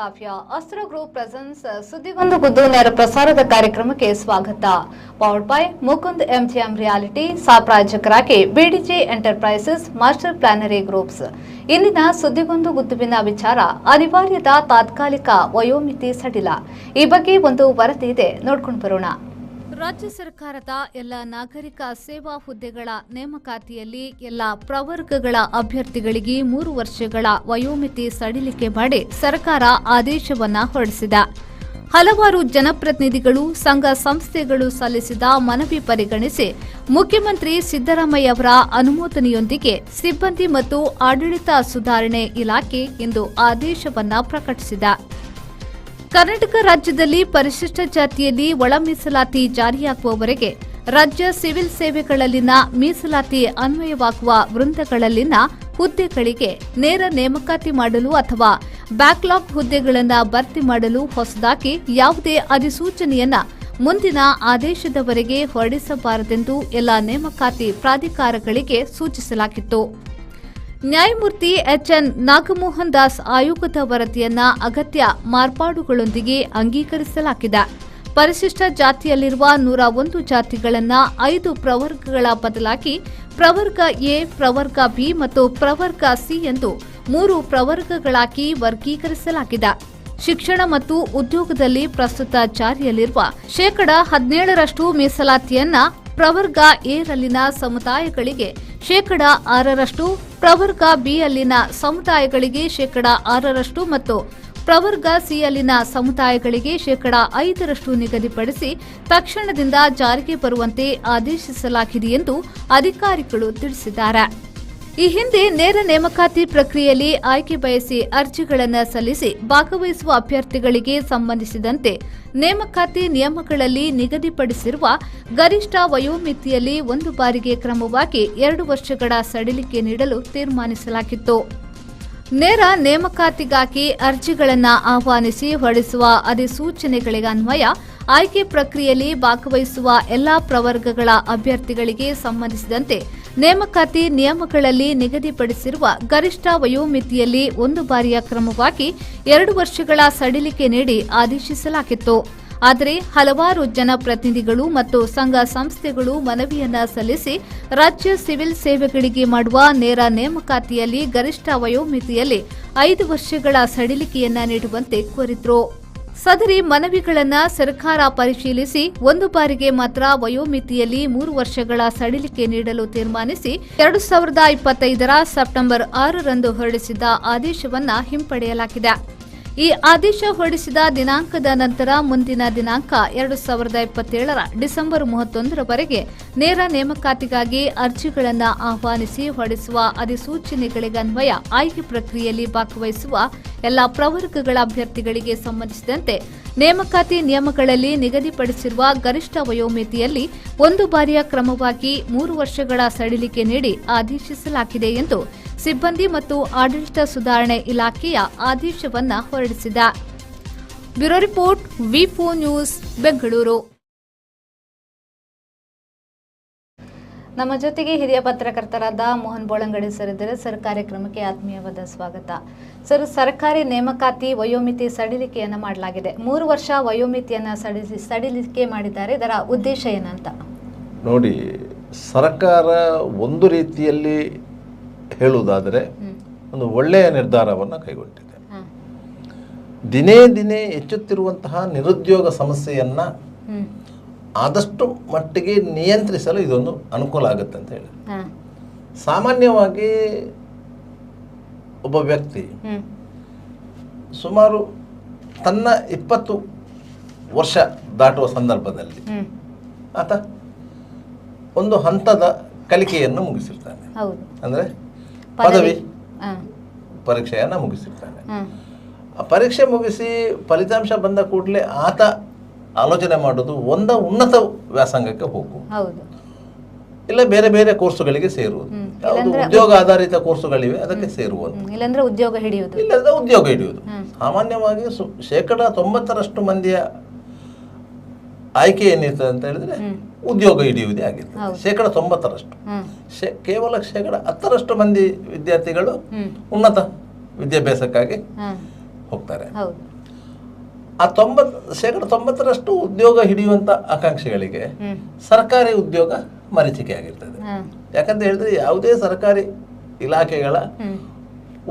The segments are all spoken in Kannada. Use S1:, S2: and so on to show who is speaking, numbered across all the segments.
S1: ಕಾವ್ಯ ಅಸ್ತ್ರ ಗ್ರೂಪ್ ಪ್ರೆಸೆನ್ಸ್ ಸುದ್ದಿಗೊಂದು ಗುದ್ದು ನೇರ ಪ್ರಸಾರದ ಕಾರ್ಯಕ್ರಮಕ್ಕೆ ಸ್ವಾಗತ. Powered by Mukund MGM realty, ಸಾಪ್ರಾಜ್ಯಕರಾಗಿ ಬಿಡಿಜಿ ಎಂಟರ್ಪ್ರೈಸಸ್, ಮಾಸ್ಟರ್ ಪ್ಲಾನರಿ ಗ್ರೂಪ್ಸ್. ಇಂದಿನ ಸುದ್ದಿಗೊಂದು ಗುದ್ದುವಿನ ವಿಚಾರ ಅನಿವಾರ್ಯದ ತಾತ್ಕಾಲಿಕ ವಯೋಮಿತಿ ಸಡಿಲ. ಈ ಬಗ್ಗೆ ಒಂದು ವರದಿ ಇದೆ, ನೋಡ್ಕೊಂಡು ಬರೋಣ. ರಾಜ್ಯ ಸರ್ಕಾರದ ಎಲ್ಲ ನಾಗರಿಕ ಸೇವಾ ಹುದ್ದೆಗಳ ನೇಮಕಾತಿಯಲ್ಲಿ ಎಲ್ಲ ಪ್ರವರ್ಗಗಳ ಅಭ್ಯರ್ಥಿಗಳಿಗೆ 3 ವರ್ಷಗಳ ವಯೋಮಿತಿ ಸಡಿಲಿಕೆ ಮಾಡಿ ಸರ್ಕಾರ ಆದೇಶವನ್ನ ಹೊರಡಿಸಿದೆ. ಹಲವಾರು ಜನಪ್ರತಿನಿಧಿಗಳು, ಸಂಘ ಸಂಸ್ಥೆಗಳು ಸಲ್ಲಿಸಿದ ಮನವಿ ಪರಿಗಣಿಸಿ ಮುಖ್ಯಮಂತ್ರಿ ಸಿದ್ದರಾಮಯ್ಯ ಅವರ ಅನುಮೋದನೆಯೊಂದಿಗೆ ಸಿಬ್ಬಂದಿ ಮತ್ತು ಆಡಳಿತ ಸುಧಾರಣೆ ಇಲಾಖೆ ಇಂದು ಆದೇಶವನ್ನ ಪ್ರಕಟಿಸಿದೆ. ಕರ್ನಾಟಕ ರಾಜ್ಯದಲ್ಲಿ ಪರಿಶಿಷ್ಟ ಜಾತಿಯಲ್ಲಿ ಒಳ ಮೀಸಲಾತಿ ಜಾರಿಯಾಗುವವರೆಗೆ ರಾಜ್ಯ ಸಿವಿಲ್ ಸೇವೆಗಳಲ್ಲಿನ ಮೀಸಲಾತಿ ಅನ್ವಯವಾಗುವ ವೃಂದಗಳಲ್ಲಿನ ಹುದ್ದೆಗಳಿಗೆ ನೇರ ನೇಮಕಾತಿ ಮಾಡಲು ಅಥವಾ ಬ್ಯಾಕ್ಲಾಗ್ ಹುದ್ದೆಗಳನ್ನು ಭರ್ತಿ ಮಾಡಲು ಹೊಸದಾಗಿ ಯಾವುದೇ ಅಧಿಸೂಚನೆಯನ್ನ ಮುಂದಿನ ಆದೇಶದವರೆಗೆ ಹೊರಡಿಸಬಾರದೆಂದು ಎಲ್ಲ ನೇಮಕಾತಿ ಪ್ರಾಧಿಕಾರಗಳಿಗೆ ಸೂಚಿಸಲಾಗಿತ್ತು. ನ್ಯಾಯಮೂರ್ತಿ ಎಚ್ಎನ್ ನಾಗಮೋಹನ್ ದಾಸ್ ಆಯೋಗದ ವರದಿಯನ್ನ ಅಗತ್ಯ ಮಾರ್ಪಾಡುಗಳೊಂದಿಗೆ ಅಂಗೀಕರಿಸಲಾಗಿದೆ. ಪರಿಶಿಷ್ಟ ಜಾತಿಯಲ್ಲಿರುವ 101 ಜಾತಿಗಳನ್ನು 5 ಪ್ರವರ್ಗಗಳ ಬದಲಾಗಿ ಪ್ರವರ್ಗ ಎ, ಪ್ರವರ್ಗ ಬಿ ಮತ್ತು ಪ್ರವರ್ಗ ಸಿ ಎಂದು 3 ಪ್ರವರ್ಗಗಳಾಗಿ ವರ್ಗೀಕರಿಸಲಾಗಿದೆ. ಶಿಕ್ಷಣ ಮತ್ತು ಉದ್ಯೋಗದಲ್ಲಿ ಪ್ರಸ್ತುತ ಜಾರಿಯಲ್ಲಿರುವ 17% ಮೀಸಲಾತಿಯನ್ನ ಪ್ರವರ್ಗ ಎ ರಲ್ಲಿನ ಸಮುದಾಯಗಳಿಗೆ 6%, ಪ್ರವರ್ಗ ಬಿ ಯಲ್ಲಿನ ಸಮುದಾಯಗಳಿಗೆ 6% ಮತ್ತು ಪ್ರವರ್ಗ ಸಿ ಯಲ್ಲಿನ ಸಮುದಾಯಗಳಿಗೆ 5% ನಿಗದಿಪಡಿಸಿ ತಕ್ಷಣದಿಂದ ಜಾರಿಗೆ ಬರುವಂತೆ ಆದೇಶಿಸಲಾಗಿದೆ ಎಂದು ಅಧಿಕಾರಿಗಳು ತಿಳಿಸಿದ್ದಾರೆ. ಈ ಹಿಂದೆ ನೇರ ನೇಮಕಾತಿ ಪ್ರಕ್ರಿಯೆಯಲ್ಲಿ ಆಯ್ಕೆ ಬಯಸಿ ಅರ್ಜಿಗಳನ್ನು ಸಲ್ಲಿಸಿ ಭಾಗವಹಿಸುವ ಅಭ್ಯರ್ಥಿಗಳಿಗೆ ಸಂಬಂಧಿಸಿದಂತೆ ನೇಮಕಾತಿ ನಿಯಮಗಳಲ್ಲಿ ನಿಗದಿಪಡಿಸಿರುವ ಗರಿಷ್ಠ ವಯೋಮಿತಿಯಲ್ಲಿ ಒಂದು ಬಾರಿಗೆ ಕ್ರಮವಾಗಿ 2 ವರ್ಷಗಳ ಸಡಿಲಿಕೆ ನೀಡಲು ತೀರ್ಮಾನಿಸಲಾಗಿತ್ತು. ನೇರ ನೇಮಕಾತಿಗಾಗಿ ಅರ್ಜಿಗಳನ್ನು ಆಹ್ವಾನಿಸಿ ಹೊರಡಿಸುವ ಅಧಿಸೂಚನೆಗಳಿಗನ್ವಯ ಆಯ್ಕೆ ಪ್ರಕ್ರಿಯೆಯಲ್ಲಿ ಭಾಗವಹಿಸುವ ಎಲ್ಲಾ ಪ್ರವರ್ಗಗಳ ಅಭ್ಯರ್ಥಿಗಳಿಗೆ ಸಂಬಂಧಿಸಿದಂತೆ ನೇಮಕಾತಿ ನಿಯಮಗಳಲ್ಲಿ ನಿಗದಿಪಡಿಸಿರುವ ಗರಿಷ್ಠ ವಯೋಮಿತಿಯಲ್ಲಿ ಒಂದು ಬಾರಿಯ ಕ್ರಮವಾಗಿ 2 ವರ್ಷಗಳ ಸಡಿಲಿಕೆ ನೀಡಿ ಆದೇಶಿಸಲಾಗಿತ್ತು. ಆದರೆ ಹಲವಾರು ಜನಪ್ರತಿನಿಧಿಗಳು ಮತ್ತು ಸಂಘ ಸಂಸ್ಥೆಗಳು ಮನವಿಯನ್ನ ಸಲ್ಲಿಸಿ ರಾಜ್ಯ ಸಿವಿಲ್ ಸೇವೆಗಳಿಗೆ ಮಾಡುವ ನೇರ ನೇಮಕಾತಿಯಲ್ಲಿ ಗರಿಷ್ಠ ವಯೋಮಿತಿಯಲ್ಲಿ 5 ವರ್ಷಗಳ ಸಡಿಲಿಕೆಯನ್ನ ನೀಡುವಂತೆ ಕೋರಿದ್ರು. ಸದರಿ ಮನವಿಗಳನ್ನು ಸರ್ಕಾರ ಪರಿಶೀಲಿಸಿ ಒಂದು ಬಾರಿಗೆ ಮಾತ್ರ ವಯೋಮಿತಿಯಲ್ಲಿ 3 ವರ್ಷಗಳ ಸಡಿಲಿಕೆ ನೀಡಲು ತೀರ್ಮಾನಿಸಿ 2025ರ ಸೆಪ್ಟೆಂಬರ್ 6ರಂದು ಹೊರಡಿಸಿದ ಆದೇಶವನ್ನು ಹಿಂಪಡೆಯಲಾಗಿದೆ. ಈ ಆದೇಶ ಹೊರಡಿಸಿದ ದಿನಾಂಕದ ನಂತರ ಮುಂದಿನ ದಿನಾಂಕ 2027ರ ಡಿಸೆಂಬರ್ 31ರವರೆಗೆ ನೇರ ನೇಮಕಾತಿಗಾಗಿ ಅರ್ಜಿಗಳನ್ನು ಆಹ್ವಾನಿಸಿ ಹೊರಡಿಸುವ ಅಧಿಸೂಚನೆಗಳಿಗನ್ವಯ ಆಯ್ಕೆ ಪ್ರಕ್ರಿಯೆಯಲ್ಲಿ ಭಾಗವಹಿಸುವ ಎಲ್ಲ ಪ್ರವರ್ಗಗಳ ಅಭ್ಯರ್ಥಿಗಳಿಗೆ ಸಂಬಂಧಿಸಿದಂತೆ ನೇಮಕಾತಿ ನಿಯಮಗಳಲ್ಲಿ ನಿಗದಿಪಡಿಸಿರುವ ಗರಿಷ್ಠ ವಯೋಮಿತಿಯಲ್ಲಿ ಒಂದು ಬಾರಿಯ ಕ್ರಮವಾಗಿ 3 ವರ್ಷಗಳ ಸಡಿಲಿಕೆ ನೀಡಿ ಆದೇಶಿಸಲಾಗಿದೆ ಎಂದು ಸಿಬ್ಬಂದಿ ಮತ್ತು ಆಡಳಿತ ಸುಧಾರಣೆ ಇಲಾಖೆಯ ಆದೇಶವನ್ನು ಹೊರಡಿಸಿದೆ. ಬ್ಯೂರೋ ರಿಪೋರ್ಟ್, ವಿ4 ನ್ಯೂಸ್, ಬೆಂಗಳೂರು. ನಮ್ಮ ಜೊತೆಗೆ ಹಿರಿಯ ಪತ್ರಕರ್ತರಾದ ಮೋಹನ್ ಬೋಳಂಗಡಿ ಸರ್ ಇದ್ದಾರೆ. ಸರ್, ಕಾರ್ಯಕ್ರಮಕ್ಕೆ ಆತ್ಮೀಯವಾದ ಸ್ವಾಗತ. ಸರ್, ಸರ್ಕಾರಿ ನೇಮಕಾತಿ ವಯೋಮಿತಿ ಸಡಿಲಿಕೆಯನ್ನು ಮಾಡಲಾಗಿದೆ. 3 ವರ್ಷ ವಯೋಮಿತಿಯನ್ನು ಸಡಿಲಿಕೆ ಮಾಡಿದ್ದಾರೆ. ಇದರ ಉದ್ದೇಶ ಏನಂತ
S2: ನೋಡಿ, ಸರ್ಕಾರ ಒಂದು ರೀತಿಯಲ್ಲಿ ಹೇಳುವುದಾದರೆ ಒಂದು ಒಳ್ಳೆಯ ನಿರ್ಧಾರವನ್ನು ಕೈಗೊಂಡಿದೆ. ದಿನೇ ದಿನೇ ಹೆಚ್ಚುತ್ತಿರುವಂತಹ ನಿರುದ್ಯೋಗ ಸಮಸ್ಯೆಯನ್ನು ಆದಷ್ಟು ಮಟ್ಟಿಗೆ ನಿಯಂತ್ರಿಸಲು ಇದೊಂದು ಅನುಕೂಲ ಆಗುತ್ತೆ ಅಂತ ಹೇಳಿ. ಸಾಮಾನ್ಯವಾಗಿ ಒಬ್ಬ ವ್ಯಕ್ತಿ ಸುಮಾರು ತನ್ನ 20 ವರ್ಷ ದಾಟುವ ಸಂದರ್ಭದಲ್ಲಿ ಆತ ಒಂದು ಹಂತದ ಕಲಿಕೆಯನ್ನು ಮುಗಿಸಿರ್ತಾನೆ. ಅಂದರೆ ಪದವಿ ಪರೀಕ್ಷೆಯನ್ನು ಮುಗಿಸಿರ್ತಾನೆ. ಆ ಪರೀಕ್ಷೆ ಮುಗಿಸಿ ಫಲಿತಾಂಶ ಬಂದ ಕೂಡಲೇ ಆತ ಆಲೋಚನೆ ಮಾಡೋದು ಒಂದು ಉನ್ನತ ವ್ಯಾಸಂಗಕ್ಕೆ ಹೋಗುವುದು, ಇಲ್ಲ ಬೇರೆ ಬೇರೆ ಕೋರ್ಸುಗಳಿಗೆ ಸೇರುವುದು. ಯಾವುದು ಉದ್ಯೋಗ ಆಧಾರಿತ ಕೋರ್ಸುಗಳಿವೆ ಅದಕ್ಕೆ ಸೇರುವುದು,
S1: ಇಲ್ಲಂದ್ರೆ ಉದ್ಯೋಗ
S2: ಹಿಡಿಯುವುದು. ಸಾಮಾನ್ಯವಾಗಿ 90% ಮಂದಿಯ ಆಯ್ಕೆ ಏನಿರ್ತದೆ ಅಂತ ಹೇಳಿದ್ರೆ ಉದ್ಯೋಗ ಹಿಡಿಯುವುದೇ ಆಗಿರ್ತದೆ. 90%. ಕೇವಲ 10% ಮಂದಿ ವಿದ್ಯಾರ್ಥಿಗಳು ಉನ್ನತ ವಿದ್ಯಾಭ್ಯಾಸಕ್ಕಾಗಿ ಹೋಗ್ತಾರೆ. ಆ 90% ಉದ್ಯೋಗ ಹಿಡಿಯುವಂಥ ಆಕಾಂಕ್ಷಿಗಳಿಗೆ ಸರ್ಕಾರಿ ಉದ್ಯೋಗ ಮರೀಚಿಕೆ ಆಗಿರ್ತದೆ. ಯಾಕಂತ ಹೇಳಿದ್ರೆ ಯಾವುದೇ ಸರ್ಕಾರಿ ಇಲಾಖೆಗಳ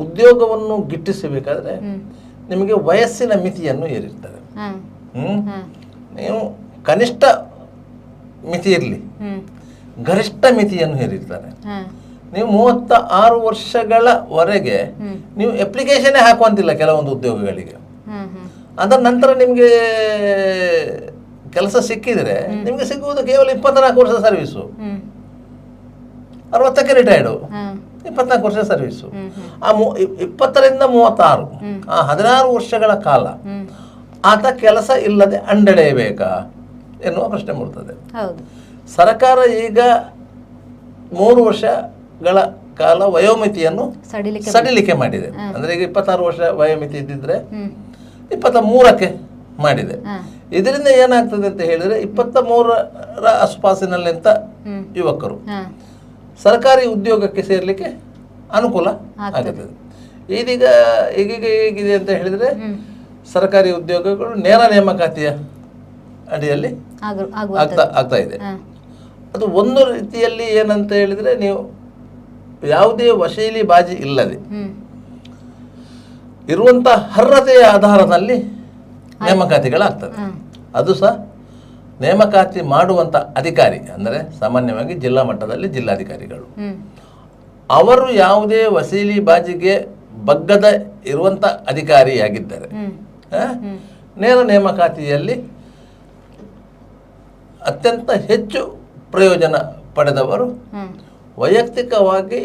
S2: ಉದ್ಯೋಗವನ್ನು ಗಿಟ್ಟಿಸಬೇಕಾದ್ರೆ ನಿಮಗೆ ವಯಸ್ಸಿನ ಮಿತಿಯನ್ನು ಏರಿರ್ತಾರೆ. ನೀವು ಕನಿಷ್ಠ ಮಿತಿ ಇರಲಿ, ಗರಿಷ್ಠ ಮಿತಿಯನ್ನು ಹೇರಿರ್ತಾರೆ. ನೀವು 36 ವರ್ಷಗಳವರೆಗೆ ನೀವು ಅಪ್ಲಿಕೇಶನ್ ಹಾಕುವಂತಿಲ್ಲ ಕೆಲವೊಂದು ಉದ್ಯೋಗಗಳಿಗೆ. ಅದರ ನಂತರ ನಿಮಗೆ ಕೆಲಸ ಸಿಕ್ಕಿದ್ರೆ ನಿಮಗೆ ಸಿಗುವುದು ಕೇವಲ 24 ವರ್ಷ ಸರ್ವಿಸು, 60ಕ್ಕೆ ರಿಟೈರ್ಡು, 24 ವರ್ಷ ಸರ್ವಿಸು. ಆ 20ರಿಂದ 36 ಆ 16 ವರ್ಷಗಳ ಕಾಲ ಆತ ಕೆಲಸ ಇಲ್ಲದೆ ಅಂಡಳೆಯಬೇಕಾ ಎನ್ನುವ ಪ್ರಶ್ನೆ ಮೂಡುತ್ತದೆ. ಸರ್ಕಾರ ಈಗ 3 ವರ್ಷಗಳ ಕಾಲ ವಯೋಮಿತಿಯನ್ನು ಸಡಿಲಿಕೆ ಮಾಡಿದೆ. ಅಂದ್ರೆ ಈಗ 26 ವರ್ಷ ವಯೋಮಿತಿ ಇದ್ದಿದ್ರೆ 23ಕ್ಕೆ ಮಾಡಿದೆ. ಇದರಿಂದ ಏನಾಗ್ತದೆ ಅಂತ ಹೇಳಿದ್ರೆ 23ರ ಆಸುಪಾಸಿನಲ್ಲಿಂತ ಯುವಕರು ಸರ್ಕಾರಿ ಉದ್ಯೋಗಕ್ಕೆ ಸೇರ್ಲಿಕ್ಕೆ ಅನುಕೂಲ ಆಗುತ್ತದೆ. ಈಗೀಗ ಹೇಗಿದೆ ಅಂತ ಹೇಳಿದ್ರೆ ಸರ್ಕಾರಿ ಉದ್ಯೋಗಗಳು ನೇರ ನೇಮಕಾತಿಯ ಅಡಿಯಲ್ಲಿ ಆಗ್ತಾ ಇದೆ. ಅದು ಒಂದು ರೀತಿಯಲ್ಲಿ ಏನಂತ ಹೇಳಿದ್ರೆ ನೀವು ಯಾವುದೇ ವಶೀಲಿ ಬಾಜಿ ಇಲ್ಲದೆ ಇರುವಂತ ಅರ್ಹತೆಯ ಆಧಾರದಲ್ಲಿ ನೇಮಕಾತಿಗಳಾಗ್ತದೆ. ಅದು ಸಹ ನೇಮಕಾತಿ ಮಾಡುವಂತ ಅಧಿಕಾರಿ ಅಂದರೆ ಸಾಮಾನ್ಯವಾಗಿ ಜಿಲ್ಲಾ ಮಟ್ಟದಲ್ಲಿ ಜಿಲ್ಲಾಧಿಕಾರಿಗಳು, ಅವರು ಯಾವುದೇ ವಸೀಲಿ ಬಾಜಿಗೆ ಬಗ್ಗದ ಇರುವಂತ ಅಧಿಕಾರಿಯಾಗಿದ್ದಾರೆ. ನೇರ ನೇಮಕಾತಿಯಲ್ಲಿ ಅತ್ಯಂತ ಹೆಚ್ಚು ಪ್ರಯೋಜನ ಪಡೆದವರು ವೈಯಕ್ತಿಕವಾಗಿ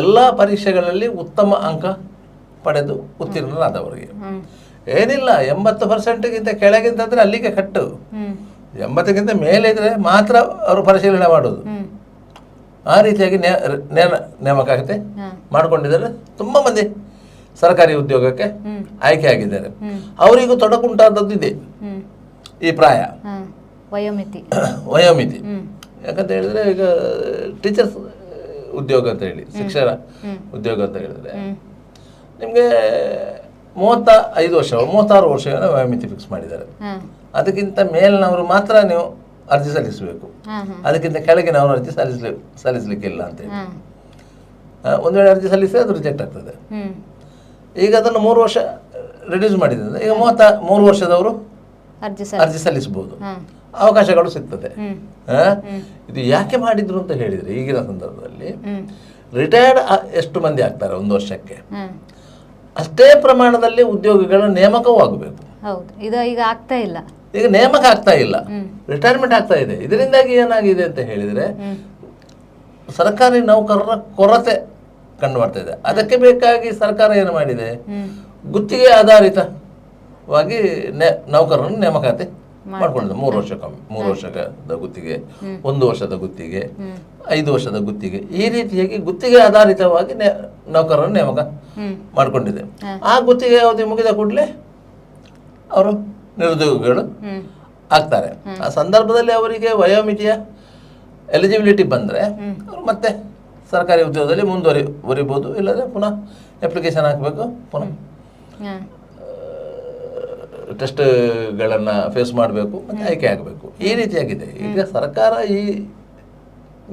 S2: ಎಲ್ಲ ಪರೀಕ್ಷೆಗಳಲ್ಲಿ ಉತ್ತಮ ಅಂಕ ಪಡೆದು ಉತ್ತೀರ್ಣರಾದವರಿಗೆ. ಏನಿಲ್ಲ 80%ಗಿಂತ ಕೆಳಗಿಂತಂದ್ರೆ ಅಲ್ಲಿಗೆ ಕಟ್ಟು, 80ಕ್ಕಿಂತ ಮೇಲೆ ಇದ್ರೆ ಮಾತ್ರ ಅವರು ಪರಿಶೀಲನೆ ಮಾಡೋದು. ಆ ರೀತಿಯಾಗಿ ನೇಮಕಾತಿ ಮಾಡಿಕೊಂಡಿದ್ದಾರೆ. ತುಂಬ ಮಂದಿ ಸರ್ಕಾರಿ ಉದ್ಯೋಗಕ್ಕೆ ಆಯ್ಕೆ ಆಗಿದ್ದಾರೆ. ಅವರಿಗೂ ತೊಡಕುಂಟಾದದ್ದು ಇದೆ ಈ ಪ್ರಾಯ ವಯೋಮಿತಿ. ಯಾಕಂತ ಹೇಳಿದ್ರೆ ಈಗ ಟೀಚರ್ಸ್ ಉದ್ಯೋಗ ಅಂತ ಹೇಳಿ, ಶಿಕ್ಷಣ ಉದ್ಯೋಗ ಅಂತ ಹೇಳಿದ್ರೆ ನಿಮಗೆ 35 ವರ್ಷ 36 ವರ್ಷಗಳ ವಯೋಮಿತಿ ಫಿಕ್ಸ್ ಮಾಡಿದ್ದಾರೆ. ಅದಕ್ಕಿಂತ ಮೇಲಿನವರು ಮಾತ್ರ ನೀವು ಅರ್ಜಿ ಸಲ್ಲಿಸಬೇಕು, ಅದಕ್ಕಿಂತ ಕೆಳಗಿನವರು ಅರ್ಜಿ ಸಲ್ಲಿಸಲಿಕ್ಕಿಲ್ಲ ಅಂತೇಳಿ. ಒಂದು ವೇಳೆ ಅರ್ಜಿ ಸಲ್ಲಿಸಿದ್ರೆ ಅದು ರಿಜೆಕ್ಟ್ ಆಗ್ತದೆ. ಈಗ ಅದನ್ನು 3 ವರ್ಷ ರಿಡ್ಯೂಸ್ ಮಾಡಿದ್ರೆ ಈಗ 33 ವರ್ಷದವರು ಅರ್ಜಿ ಸಲ್ಲಿಸಬಹುದು, ಅವಕಾಶಗಳು ಸಿಗ್ತದೆ. ಇದು ಯಾಕೆ ಮಾಡಿದ್ರು ಅಂತ ಹೇಳಿದ್ರೆ ಈಗಿನ ಸಂದರ್ಭದಲ್ಲಿ ರಿಟೈರ್ಡ್ ಎಷ್ಟು ಮಂದಿ ಆಗ್ತಾರೆ 1 ವರ್ಷಕ್ಕೆ, ಅಷ್ಟೇ ಪ್ರಮಾಣದಲ್ಲಿ ಉದ್ಯೋಗಿಗಳ ನೇಮಕವೂ ಆಗಬೇಕು. ಈಗ ನೇಮಕ ಆಗ್ತಾ ಇಲ್ಲ, ರಿಟೈರ್ಮೆಂಟ್ ಆಗ್ತಾ ಇದೆ. ಇದರಿಂದಾಗಿ ಏನಾಗಿದೆ ಅಂತ ಹೇಳಿದ್ರೆ ಸರ್ಕಾರಿ ನೌಕರರ ಕೊರತೆ ಕಂಡು ಬರ್ತಾ ಇದೆ. ಅದಕ್ಕೆ ಬೇಕಾಗಿ ಸರ್ಕಾರ ಏನು ಮಾಡಿದೆ, ಗುತ್ತಿಗೆ ಆಧಾರಿತವಾಗಿ ನೌಕರರನ್ನು ನೇಮಕಾತಿ ಮಾಡ್ಕೊಂಡಿದೆ. 3 ವರ್ಷಕ್ಕೊಮ್ಮೆ, 3 ವರ್ಷದ ಗುತ್ತಿಗೆ, 1 ವರ್ಷದ ಗುತ್ತಿಗೆ, 5 ವರ್ಷದ ಗುತ್ತಿಗೆ, ಈ ರೀತಿಯಾಗಿ ಗುತ್ತಿಗೆ ಆಧಾರಿತವಾಗಿ ನೌಕರರನ್ನು ನೇಮಕ ಮಾಡಿಕೊಂಡಿದೆ. ಆ ಗುತ್ತಿಗೆ ಅವಧಿ ಮುಗಿದ ಕೂಡಲೇ ಅವರು ನಿರುದ್ಯೋಗಿಗಳು ಆಗ್ತಾರೆ. ಆ ಸಂದರ್ಭದಲ್ಲಿ ಅವರಿಗೆ ವಯೋಮಿತಿಯ ಎಲಿಜಿಬಿಲಿಟಿ ಬಂದರೆ ಅವರು ಮತ್ತೆ ಸರ್ಕಾರಿ ಉದ್ಯೋಗದಲ್ಲಿ ಮುಂದುವರಿಬೋದು. ಇಲ್ಲದ್ರೆ ಪುನಃ ಅಪ್ಲಿಕೇಶನ್ ಹಾಕಬೇಕು, ಪುನಃ ಟೆಸ್ಟ್ಗಳನ್ನು ಫೇಸ್ ಮಾಡಬೇಕು, ಮತ್ತು ಆಯ್ಕೆ ಆಗಬೇಕು. ಈ ರೀತಿಯಾಗಿದೆ ಈಗ ಸರ್ಕಾರ ಈ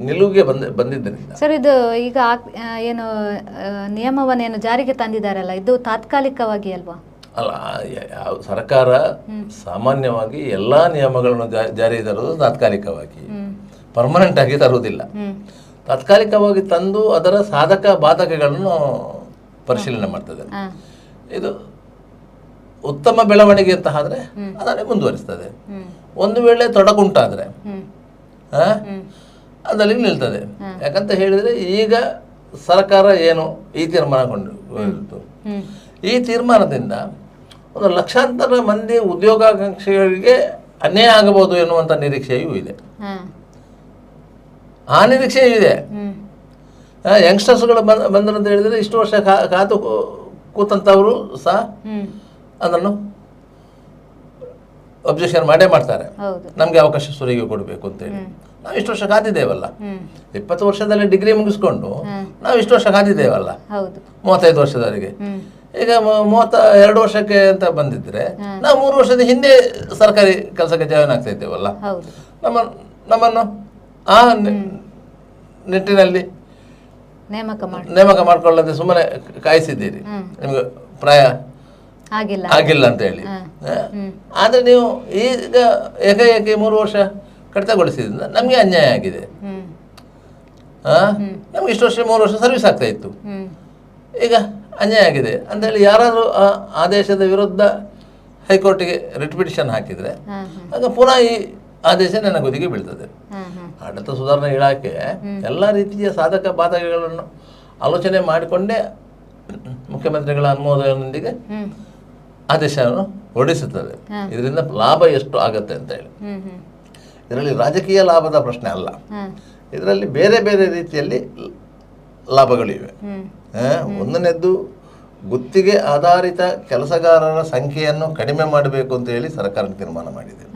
S2: ನಿಲುವಿಗೆ ಬಂದಿದ್ದರಿಂದ.
S1: ಸರ್, ಇದು ಈಗ ಏನು ನಿಯಮವನ್ನೇನು ಜಾರಿಗೆ ತಂದಿದ್ದಾರಲ್ಲ, ಇದು ತಾತ್ಕಾಲಿಕವಾಗಿ ಅಲ್ವಾ?
S2: ಅಲ್ಲ, ಯಾವ ಸರ್ಕಾರ ಸಾಮಾನ್ಯವಾಗಿ ಎಲ್ಲ ನಿಯಮಗಳನ್ನು ಜಾರಿಗೆ ತರುವುದು ತಾತ್ಕಾಲಿಕವಾಗಿ, ಪರ್ಮನೆಂಟ್ ಆಗಿ ತರುವುದಿಲ್ಲ. ತಾತ್ಕಾಲಿಕವಾಗಿ ತಂದು ಅದರ ಸಾಧಕ ಬಾಧಕಗಳನ್ನು ಪರಿಶೀಲನೆ ಮಾಡ್ತದೆ. ಇದು ಉತ್ತಮ ಬೆಳವಣಿಗೆ ಅಂತ ಆದ್ರೆ ಅದನ್ನೇ ಮುಂದುವರಿಸ್ತದೆ. ಒಂದು ವೇಳೆ ತೊಡಕುಂಟಾದ್ರೆ ಅದಲ್ಲಿ ನಿಲ್ತದೆ. ಯಾಕಂತ ಹೇಳಿದ್ರೆ ಈಗ ಸರ್ಕಾರ ಏನು ಈ ತೀರ್ಮಾನ ಕೊಂಡು ಈ ತೀರ್ಮಾನದಿಂದ ಒಂದು ಲಕ್ಷಾಂತರ ಮಂದಿ ಉದ್ಯೋಗಾಕಾಂಕ್ಷಿಗಳಿಗೆ ಅನ್ಯಾಯ ಆಗಬಹುದು ಎನ್ನುವಂತ ನಿರೀಕ್ಷೆಯೂ ಇದೆ. ಆ ನಿರೀಕ್ಷೆಯೂ ಇದೆ. ಯಂಗ್ಸ್ಟರ್ಸ್ಗಳು ಬಂದರು ಅಂತ ಹೇಳಿದ್ರೆ ಇಷ್ಟು ವರ್ಷ ಕಾದು ಕೂತಂತವರು ಸಹ ಅದನ್ನು ಅಬ್ಜೆಕ್ಷನ್ ಮಾಡ್ತಾರೆ. ನಮ್ಗೆ ಅವಕಾಶ ಸುರಿಗೆ ಕೊಡಬೇಕು ಅಂತೇಳಿ. ನಾವು ಇಷ್ಟು ವರ್ಷ ಕಾದಿದ್ದೇವಲ್ಲ, 20 ವರ್ಷದಲ್ಲಿ ಡಿಗ್ರಿ ಮುಗಿಸ್ಕೊಂಡು ನಾವು ಇಷ್ಟು ವರ್ಷ ಕಾದಿದ್ದೇವಲ್ಲ, 35 ವರ್ಷದವರೆಗೆ. ಈಗ 32 ವರ್ಷಕ್ಕೆ ಅಂತ ಬಂದಿದ್ರೆ ನಾವು 3 ವರ್ಷದ ಹಿಂದೆ ಸರ್ಕಾರಿ ಕೆಲಸಕ್ಕೆ ಜಾಯಿನ್ ಆಗ್ತಾ ಇದ್ದೇವಲ್ಲ. ನಮ್ಮನ್ನು ಆ ನಿಟ್ಟಿನಲ್ಲಿ ನೇಮಕ ಮಾಡ್ಕೊಳ್ಳದೆ ಸುಮ್ಮನೆ ಕಾಯಿಸಿದ್ದೀರಿ, ನಿಮ್ಗೆ ಪ್ರಾಯ ಆಗಿಲ್ಲ ಅಂತ ಹೇಳಿ. ಆದ್ರೆ ನೀವು ಈಗ ಏಕಾಏಕಿ 3 ವರ್ಷ ಕಡಿತಗೊಳಿಸಿದ್ರಿಂದ ನಮ್ಗೆ ಅನ್ಯಾಯ ಆಗಿದೆ. ನಮ್ಗೆ ಇಷ್ಟು ವರ್ಷ 3 ವರ್ಷ ಸರ್ವಿಸ್ ಆಗ್ತಾ ಇತ್ತು, ಈಗ ಅನ್ಯಾಯ ಆಗಿದೆ ಅಂತ ಹೇಳಿ ಯಾರಾದರೂ ಆ ಆದೇಶದ ವಿರುದ್ಧ ಹೈಕೋರ್ಟಿಗೆ ರಿಟ್ ಪಿಟಿಷನ್ ಹಾಕಿದ್ರೆ ಆಗ ಪುನಃ ಈ ಆದೇಶ ನನ್ನ ಗುದಿಗೆ ಬೀಳ್ತದೆ. ಆಡಳಿತ ಸುಧಾರಣಾ ಇಲಾಖೆ ಎಲ್ಲ ರೀತಿಯ ಸಾಧಕ ಬಾಧಕಗಳನ್ನು ಆಲೋಚನೆ ಮಾಡಿಕೊಂಡೇ ಮುಖ್ಯಮಂತ್ರಿಗಳ ಅನುಮೋದನೆಯೊಂದಿಗೆ ಆದೇಶವನ್ನು ಹೊರಡಿಸುತ್ತದೆ. ಇದರಿಂದ ಲಾಭ ಎಷ್ಟು ಆಗತ್ತೆ ಅಂತ ಹೇಳಿ. ಇದರಲ್ಲಿ ರಾಜಕೀಯ ಲಾಭದ ಪ್ರಶ್ನೆ ಅಲ್ಲ, ಇದರಲ್ಲಿ ಬೇರೆ ಬೇರೆ ರೀತಿಯಲ್ಲಿ ಲಾಭಗಳಿವೆ. ಒಂದನೇದ್ದು, ಗುತ್ತಿಗೆ ಆಧಾರಿತ ಕೆಲಸಗಾರರ ಸಂಖ್ಯೆಯನ್ನು ಕಡಿಮೆ ಮಾಡಬೇಕು ಅಂತ ಹೇಳಿ ಸರ್ಕಾರ ತೀರ್ಮಾನ ಮಾಡಿದೆ.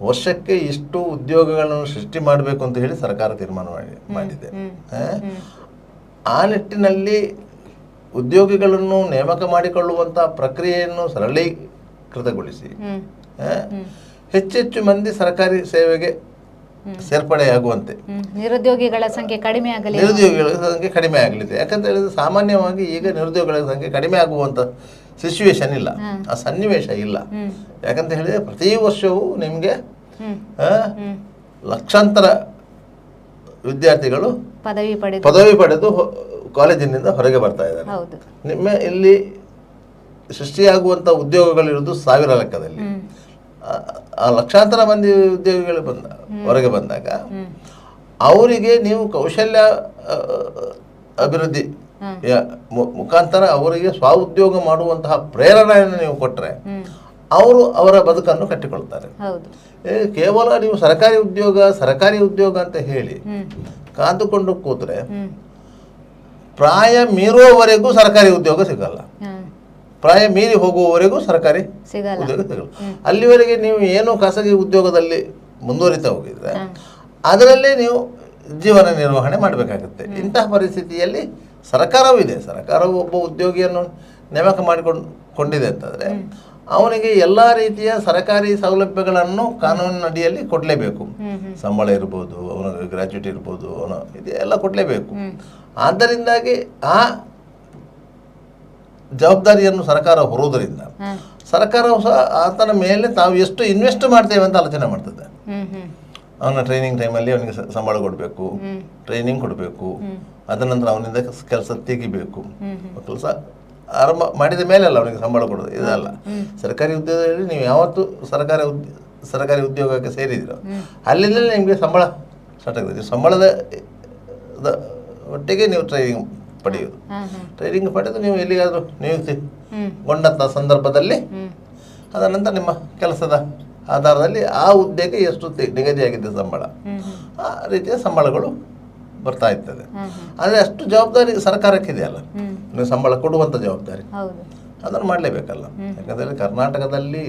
S2: ವರ್ಷಕ್ಕೆ ಇಷ್ಟು ಉದ್ಯೋಗಗಳನ್ನು ಸೃಷ್ಟಿ ಮಾಡಬೇಕು ಅಂತ ಹೇಳಿ ಸರ್ಕಾರ ತೀರ್ಮಾನ ಮಾಡಿದೆ. ಆ ನಿಟ್ಟಿನಲ್ಲಿ ಉದ್ಯೋಗಿಗಳನ್ನು ನೇಮಕ ಮಾಡಿಕೊಳ್ಳುವಂಥ ಪ್ರಕ್ರಿಯೆಯನ್ನು ಸರಳೀಕೃತಗೊಳಿಸಿ ಹೆಚ್ಚೆಚ್ಚು ಮಂದಿ ಸರ್ಕಾರಿ ಸೇವೆಗೆ ಸೇರ್ಪಡೆಯಾಗುವಂತೆ
S1: ನಿರುದ್ಯೋಗಿಗಳ ಸಂಖ್ಯೆ ಕಡಿಮೆ
S2: ಆಗಲಿದೆ. ಯಾಕಂತ ಹೇಳಿದ್ರೆ ಸಾಮಾನ್ಯವಾಗಿ ಈಗ ನಿರುದ್ಯೋಗಿಗಳ ಸಂಖ್ಯೆ ಕಡಿಮೆ ಆಗುವಂಥ ಸಿಚುವೇಶನ್ ಇಲ್ಲ, ಆ ಸನ್ನಿವೇಶ ಇಲ್ಲ. ಯಾಕಂತ ಹೇಳಿದ್ರೆ ಪ್ರತಿ ವರ್ಷವೂ ನಿಮಗೆ ಲಕ್ಷಾಂತರ ವಿದ್ಯಾರ್ಥಿಗಳು ಪದವಿ ಪಡೆದು ಕಾಲೇಜಿನಿಂದ ಹೊರಗೆ ಬರ್ತಾ ಇದ್ದಾರೆ. ನಿಮ್ಮ ಇಲ್ಲಿ ಸೃಷ್ಟಿಯಾಗುವಂಥ ಉದ್ಯೋಗಗಳಿರೋದು 1000 ಲೆಕ್ಕದಲ್ಲಿ. ಆ ಲಕ್ಷಾಂತರ ಮಂದಿ ಉದ್ಯೋಗಿಗಳು ಹೊರಗೆ ಬಂದಾಗ ಅವರಿಗೆ ನೀವು ಕೌಶಲ್ಯ ಅಭಿವೃದ್ಧಿ ಮುಖಾಂತರ ಅವರಿಗೆ ಸ್ವ-ಉದ್ಯೋಗ ಮಾಡುವಂತಹ ಪ್ರೇರಣೆಯನ್ನು ನೀವು ಕೊಟ್ಟರೆ ಅವರು ಅವರ ಬದುಕನ್ನು ಕಟ್ಟಿಕೊಳ್ತಾರೆ. ಕೇವಲ ನೀವು ಸರ್ಕಾರಿ ಉದ್ಯೋಗ ಅಂತ ಹೇಳಿ ಕಾದುಕೊಂಡು ಕೂತ್ರೆ ಪ್ರಾಯ ಮೀರುವವರೆಗೂ ಸರ್ಕಾರಿ ಉದ್ಯೋಗ ಸಿಗಲ್ಲ, ಪ್ರಾಯ ಮೀರಿ ಹೋಗುವವರೆಗೂ ಸರ್ಕಾರಿ ಉದ್ಯೋಗ ಸಿಗಲ್ಲ. ಅಲ್ಲಿವರೆಗೆ ನೀವು ಏನು ಖಾಸಗಿ ಉದ್ಯೋಗದಲ್ಲಿ ಮುಂದುವರಿತಾ ಹೋಗಿದ್ರೆ ಅದರಲ್ಲೇ ನೀವು ಜೀವನ ನಿರ್ವಹಣೆ ಮಾಡಬೇಕಾಗುತ್ತೆ. ಇಂತಹ ಪರಿಸ್ಥಿತಿಯಲ್ಲಿ ಸರ್ಕಾರವೂ ಇದೆ. ಸರ್ಕಾರವು ಒಬ್ಬ ಉದ್ಯೋಗಿಯನ್ನು ನೇಮಕ ಮಾಡಿಕೊಂಡಿದೆ ಅಂತಂದರೆ ಅವನಿಗೆ ಎಲ್ಲ ರೀತಿಯ ಸರ್ಕಾರಿ ಸೌಲಭ್ಯಗಳನ್ನು ಕಾನೂನಿನ ಅಡಿಯಲ್ಲಿ ಕೊಡಲೇಬೇಕು. ಸಂಬಳ ಇರ್ಬೋದು, ಅವನಿಗೆ ಗ್ರ್ಯಾಚ್ಯುಟಿ ಇರ್ಬೋದು, ಅವನು ಇದೆಲ್ಲ ಕೊಡಲೇಬೇಕು. ಆದ್ದರಿಂದಾಗಿ ಆ ಜವಾಬ್ದಾರಿಯನ್ನು ಸರ್ಕಾರ ಹೊರುವುದರಿಂದ ಸರ್ಕಾರವು ಸಹ ಆತನ ಮೇಲೆ ತಾವು ಎಷ್ಟು ಇನ್ವೆಸ್ಟ್ ಮಾಡ್ತೇವೆ ಅಂತ ಆಲೋಚನೆ ಮಾಡ್ತದೆ. ಅವನ ಟ್ರೈನಿಂಗ್ ಟೈಮಲ್ಲಿ ಅವನಿಗೆ ಸಂಬಳ ಕೊಡಬೇಕು, ಟ್ರೈನಿಂಗ್ ಕೊಡಬೇಕು, ಅದರ ನಂತರ ಅವನಿಂದ ಕೆಲಸ ತೆಗಿಬೇಕು. ಕೆಲಸ ಆರಂಭ ಮಾಡಿದ ಮೇಲೆ ಅಲ್ಲ ಅವನಿಗೆ ಸಂಬಳ ಕೊಡೋದು, ಇದಲ್ಲ. ಸರ್ಕಾರಿ ಉದ್ಯೋಗದಲ್ಲಿ ನೀವು ಯಾವತ್ತು ಸರ್ಕಾರಿ ಉದ್ಯೋಗಕ್ಕೆ ಸೇರಿದಿರೋ ಅಲ್ಲಿಂದಲೇ ನಿಮಗೆ ಸಂಬಳ ಸ್ಟಾರ್ಟ್ ಆಗ್ತದೆ. ಸಂಬಳದ ಒಟ್ಟಿಗೆ ನೀವು ಟ್ರೈನಿಂಗ್ ಪಡೆಯೋದು. ಟ್ರೈನಿಂಗ್ ಪಡೆದು ನೀವು ಎಲ್ಲಿಗಾದರೂ ನಿಯುಕ್ತಿಗೊಂಡಂಥ ಸಂದರ್ಭದಲ್ಲಿ ಅದರ ನಂತರ ನಿಮ್ಮ ಕೆಲಸದ ಆಧಾರದಲ್ಲಿ ಆ ಹುದ್ದೆಗೆ ಎಷ್ಟು ನಿಗದಿಯಾಗಿದ್ದ ಸಂಬಳ, ಆ ರೀತಿಯ ಸಂಬಳಗಳು ಬರ್ತಾ ಇರ್ತದೆ. ಆದರೆ ಅಷ್ಟು ಜವಾಬ್ದಾರಿ ಸರ್ಕಾರಕ್ಕಿದೆಯಲ್ಲ, ನೀವು ಸಂಬಳ ಕೊಡುವಂಥ ಜವಾಬ್ದಾರಿ ಅದನ್ನು ಮಾಡಲೇಬೇಕಲ್ಲ. ಯಾಕಂದರೆ ಕರ್ನಾಟಕದಲ್ಲಿ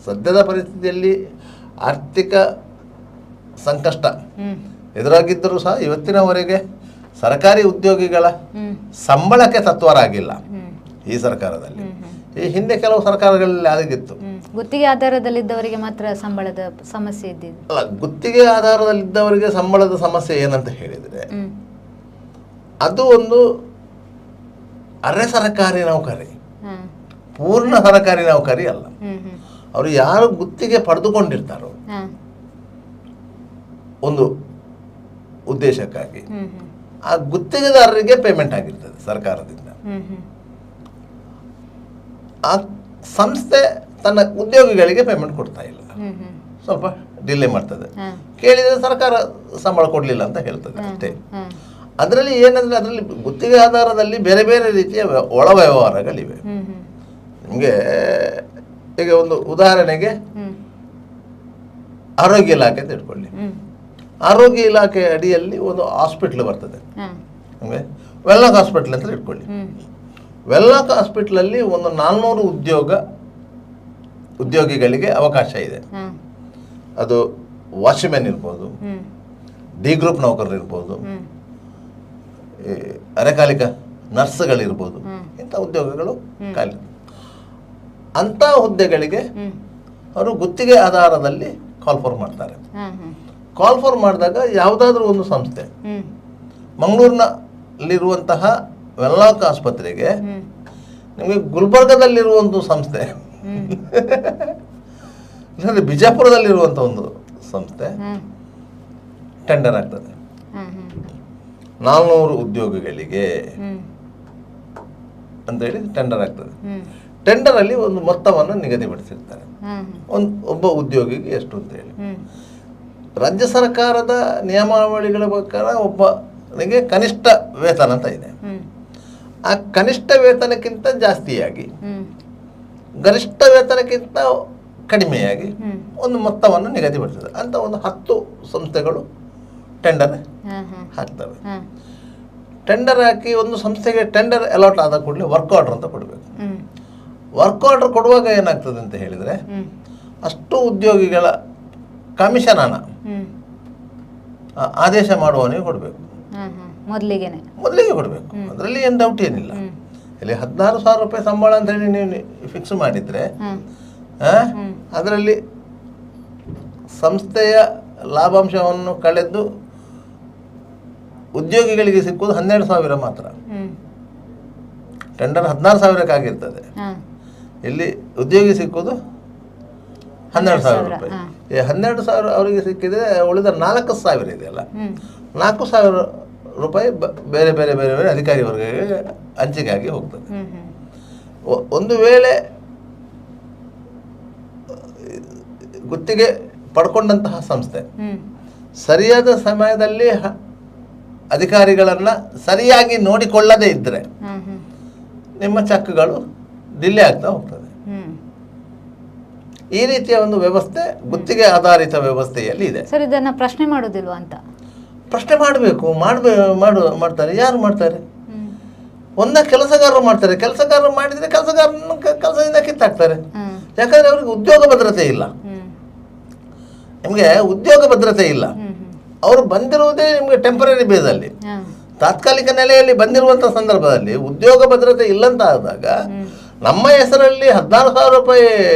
S2: ಸದ್ಯದ ಪರಿಸ್ಥಿತಿಯಲ್ಲಿ ಆರ್ಥಿಕ ಸಂಕಷ್ಟ ಎದುರಾಗಿದ್ದರೂ ಸಹ ಇವತ್ತಿನವರೆಗೆ ಸರ್ಕಾರಿ ಉದ್ಯೋಗಿಗಳ ಸಂಬಳಕ್ಕೆ ತತ್ವರಾಗಿಲ್ಲ ಈ ಸರ್ಕಾರದಲ್ಲಿ. ಈ ಹಿಂದೆ ಕೆಲವು ಸರ್ಕಾರಗಳಲ್ಲಿ ಆಗಿತ್ತು,
S1: ಗುತ್ತಿಗೆ ಆಧಾರದಲ್ಲಿದ್ದವರಿಗೆ ಮಾತ್ರ ಸಂಬಳದ ಸಮಸ್ಯೆ ಇದ್ದಿದ್ದು.
S2: ಅಲ್ಲ, ಗುತ್ತಿಗೆ ಆಧಾರದಲ್ಲಿದ್ದವರಿಗೆ ಸಂಬಳದ ಸಮಸ್ಯೆ ಏನಂತ ಹೇಳಿದರೆ ಅದು ಒಂದು ಅರೆ ಸರ್ಕಾರಿ ನೌಕರಿ, ಪೂರ್ಣ ಸರ್ಕಾರಿ ನೌಕರಿ ಅಲ್ಲ. ಅವರು ಯಾರು ಗುತ್ತಿಗೆ ಪಡೆದುಕೊಂಡಿರ್ತಾರೋ ಒಂದು ಉದ್ದೇಶಕ್ಕಾಗಿ ಆ ಗುತ್ತಿಗೆದಾರರಿಗೆ ಪೇಮೆಂಟ್ ಆಗಿರ್ತದೆ ಸರ್ಕಾರದಿಂದ. ಆ ಸಂಸ್ಥೆ ತನ್ನ ಉದ್ಯೋಗಿಗಳಿಗೆ ಪೇಮೆಂಟ್ ಕೊಡ್ತಾ ಇಲ್ಲ, ಸ್ವಲ್ಪ ಡಿಲೇ ಮಾಡ್ತದೆ. ಕೇಳಿದರೆ ಸರ್ಕಾರ ಸಂಬಳ ಕೊಡಲಿಲ್ಲ ಅಂತ ಹೇಳ್ತದೆ ಅಷ್ಟೇ. ಅದರಲ್ಲಿ ಏನಂದರೆ ಅದರಲ್ಲಿ ಗುತ್ತಿಗೆ ಆಧಾರದಲ್ಲಿ ಬೇರೆ ಬೇರೆ ರೀತಿಯ ಒಳ ವ್ಯವಹಾರಗಳಿವೆ. ನಿಮಗೆ ಈಗ ಒಂದು ಉದಾಹರಣೆಗೆ ಆರೋಗ್ಯ ಇಲಾಖೆ ಅಂತ ಇಟ್ಕೊಳ್ಳಿ. ಆರೋಗ್ಯ ಇಲಾಖೆ ಅಡಿಯಲ್ಲಿ ಒಂದು ಹಾಸ್ಪಿಟ್ಲ್ ಬರ್ತದೆ, ನಿಮಗೆ ವೆಲ್ಲಾಕ್ ಹಾಸ್ಪಿಟ್ಲ್ ಅಂತ ಇಟ್ಕೊಳ್ಳಿ. ವೆಲ್ಲಾಕ್ ಹಾಸ್ಪಿಟ್ಲಲ್ಲಿ ಒಂದು 400 ಉದ್ಯೋಗಿಗಳಿಗೆ ಅವಕಾಶ ಇದೆ. ಅದು ವಾಚ್ಮ್ಯಾನ್ ಇರ್ಬೋದು, ಡಿ ಗ್ರೂಪ್ ನೌಕರರು ಇರ್ಬೋದು, ಅರೆಕಾಲಿಕ ನರ್ಸ್ಗಳಿರ್ಬೋದು, ಇಂಥ ಉದ್ಯೋಗಗಳು ಖಾಲಿ. ಅಂಥ ಹುದ್ದೆಗಳಿಗೆ ಅವರು ಗುತ್ತಿಗೆ ಆಧಾರದಲ್ಲಿ ಕಾಲ್ ಫಾರ್ ಮಾಡ್ತಾರೆ. ಕಾಲ್ ಫಾರ್ ಮಾಡಿದಾಗ ಯಾವುದಾದ್ರೂ ಒಂದು ಸಂಸ್ಥೆ ಮಂಗಳೂರಿನಲ್ಲಿರುವಂತಹ ವೆನ್ಲಾಕ್ ಆಸ್ಪತ್ರೆಗೆ ನಿಮಗೆ ಗುಲ್ಬರ್ಗದಲ್ಲಿರುವ ಒಂದು ಸಂಸ್ಥೆ ಇಲ್ಲಾಂದ್ರೆ ಬಿಜಾಪುರದಲ್ಲಿರುವಂಥ ಒಂದು ಸಂಸ್ಥೆ ಟೆಂಡರ್ ಆಗ್ತದೆ. 400 ಉದ್ಯೋಗಿಗಳಿಗೆ ಅಂತೇಳಿ ಟೆಂಡರ್ ಆಗ್ತದೆ. ಟೆಂಡರಲ್ಲಿ ಒಂದು ಮೊತ್ತವನ್ನು ನಿಗದಿಪಡಿಸಿರ್ತಾರೆ, ಒಬ್ಬ ಉದ್ಯೋಗಿಗೆ ಎಷ್ಟು ಅಂತೇಳಿ. ರಾಜ್ಯ ಸರ್ಕಾರದ ನಿಯಮಾವಳಿಗಳ ಪ್ರಕಾರ ಒಬ್ಬನಿಗೆ ಕನಿಷ್ಠ ವೇತನ ಅಂತ ಇದೆ. ಆ ಕನಿಷ್ಠ ವೇತನಕ್ಕಿಂತ ಜಾಸ್ತಿಯಾಗಿ, ಗರಿಷ್ಠ ವೇತನಕ್ಕಿಂತ ಕಡಿಮೆಯಾಗಿ ಒಂದು ಮೊತ್ತವನ್ನು ನಿಗದಿಪಡಿಸಿದ್ದಾರೆ ಅಂತ ಒಂದು 10 ಸಂಸ್ಥೆಗಳು ಟೆಂಡರ್ ಹಾಕ್ತವೆ. ಟೆಂಡರ್ ಹಾಕಿ ಒಂದು ಸಂಸ್ಥೆಗೆ ಟೆಂಡರ್ ಅಲಾಟ್ ಆದ ಕೂಡಲೇ ವರ್ಕ್ ಆರ್ಡರ್ ಅಂತ ಕೊಡಬೇಕು. ವರ್ಕ್ ಆರ್ಡರ್ ಕೊಡುವಾಗ ಏನಾಗ್ತದೆ ಅಂತ ಹೇಳಿದರೆ, ಅಷ್ಟು ಉದ್ಯೋಗಿಗಳ ಕಮಿಷನ್ ಹಣ ಆದೇಶ ಮಾಡುವವನಿಗೆ ಕೊಡಬೇಕು, ಮೊದಲಿಗೆ ಕೊಡಬೇಕು. ಅದರಲ್ಲಿ ಏನು ಡೌಟ್ ಏನಿಲ್ಲ. ಇಲ್ಲಿ 16,000 ರೂಪಾಯಿ ಸಂಬಳ ಅಂತ ಹೇಳಿ ನೀವು ಫಿಕ್ಸ್ ಮಾಡಿದರೆ, ಅದರಲ್ಲಿ ಸಂಸ್ಥೆಯ ಲಾಭಾಂಶವನ್ನು ಕಳೆದು ಉದ್ಯೋಗಿಗಳಿಗೆ ಸಿಕ್ಕುವುದು 12,000 ಮಾತ್ರ. ಟೆಂಡರ್ 16,000ಕ್ಕಾಗಿರ್ತದೆ, ಇಲ್ಲಿ ಉದ್ಯೋಗಿ ಸಿಕ್ಕುವುದು 12,000 ರೂಪಾಯಿ. ಈ 12,000 ಅವರಿಗೆ ಸಿಕ್ಕಿದ್ರೆ ಉಳಿದ 4,000 ಇದೆಯಲ್ಲ, 4,000 ರೂಪಾಯಿ ಬೇರೆ ಬೇರೆ ಬೇರೆ ಬೇರೆ ಅಧಿಕಾರಿ ವರ್ಗಕ್ಕೆ ಹಂಚಿಕೆಯಾಗಿ ಹೋಗ್ತದೆ. ಒಂದು ವೇಳೆ ಗುತ್ತಿಗೆ ಪಡ್ಕೊಂಡಂತಹ ಸಂಸ್ಥೆ ಸರಿಯಾದ ಸಮಯದಲ್ಲಿ ಅಧಿಕಾರಿಗಳನ್ನು ಸರಿಯಾಗಿ ನೋಡಿಕೊಳ್ಳದೇ ಇದ್ದರೆ ನಿಮ್ಮ ಚೆಕ್ಗಳು ಡಿಲೇ ಆಗ್ತಾ ಹೋಗ್ತದೆ. ಈ ರೀತಿಯ ಒಂದು ವ್ಯವಸ್ಥೆ ಗುತ್ತಿಗೆ ಆಧಾರಿತ ವ್ಯವಸ್ಥೆಯಲ್ಲಿ ಇದೆ.
S1: ಸರ್, ಇದನ್ನ ಪ್ರಶ್ನೆ ಮಾಡೋದಿಲ್ವಾ ಅಂತ?
S2: ಪ್ರಶ್ನೆ ಮಾಡಬೇಕು, ಮಾಡ್ತಾರೆ. ಯಾರು ಮಾಡ್ತಾರೆ? ಕೆಲಸಗಾರರು ಮಾಡ್ತಾರೆ. ಕೆಲಸಗಾರರು ಮಾಡಿದರೆ ಕೆಲಸಗಾರನ ಕೆಲಸದಿಂದ ಕಿತ್ತಾಕ್ತಾರೆ. ಯಾಕಂದ್ರೆ ಅವ್ರಿಗೆ ಉದ್ಯೋಗ ಭದ್ರತೆ ಇಲ್ಲ. ನಿಮಗೆ ಉದ್ಯೋಗ ಭದ್ರತೆ ಇಲ್ಲ. ಅವರು ಬಂದಿರುವುದೇ ನಿಮಗೆ ಟೆಂಪರರಿ ಬೇಸಲ್ಲಿ, ತಾತ್ಕಾಲಿಕ ನೆಲೆಯಲ್ಲಿ ಬಂದಿರುವಂಥ ಸಂದರ್ಭದಲ್ಲಿ ಉದ್ಯೋಗ ಭದ್ರತೆ ಇಲ್ಲಂತ ಆದಾಗ ನಮ್ಮ ಹೆಸರಲ್ಲಿ 16,000 ರೂಪಾಯಿ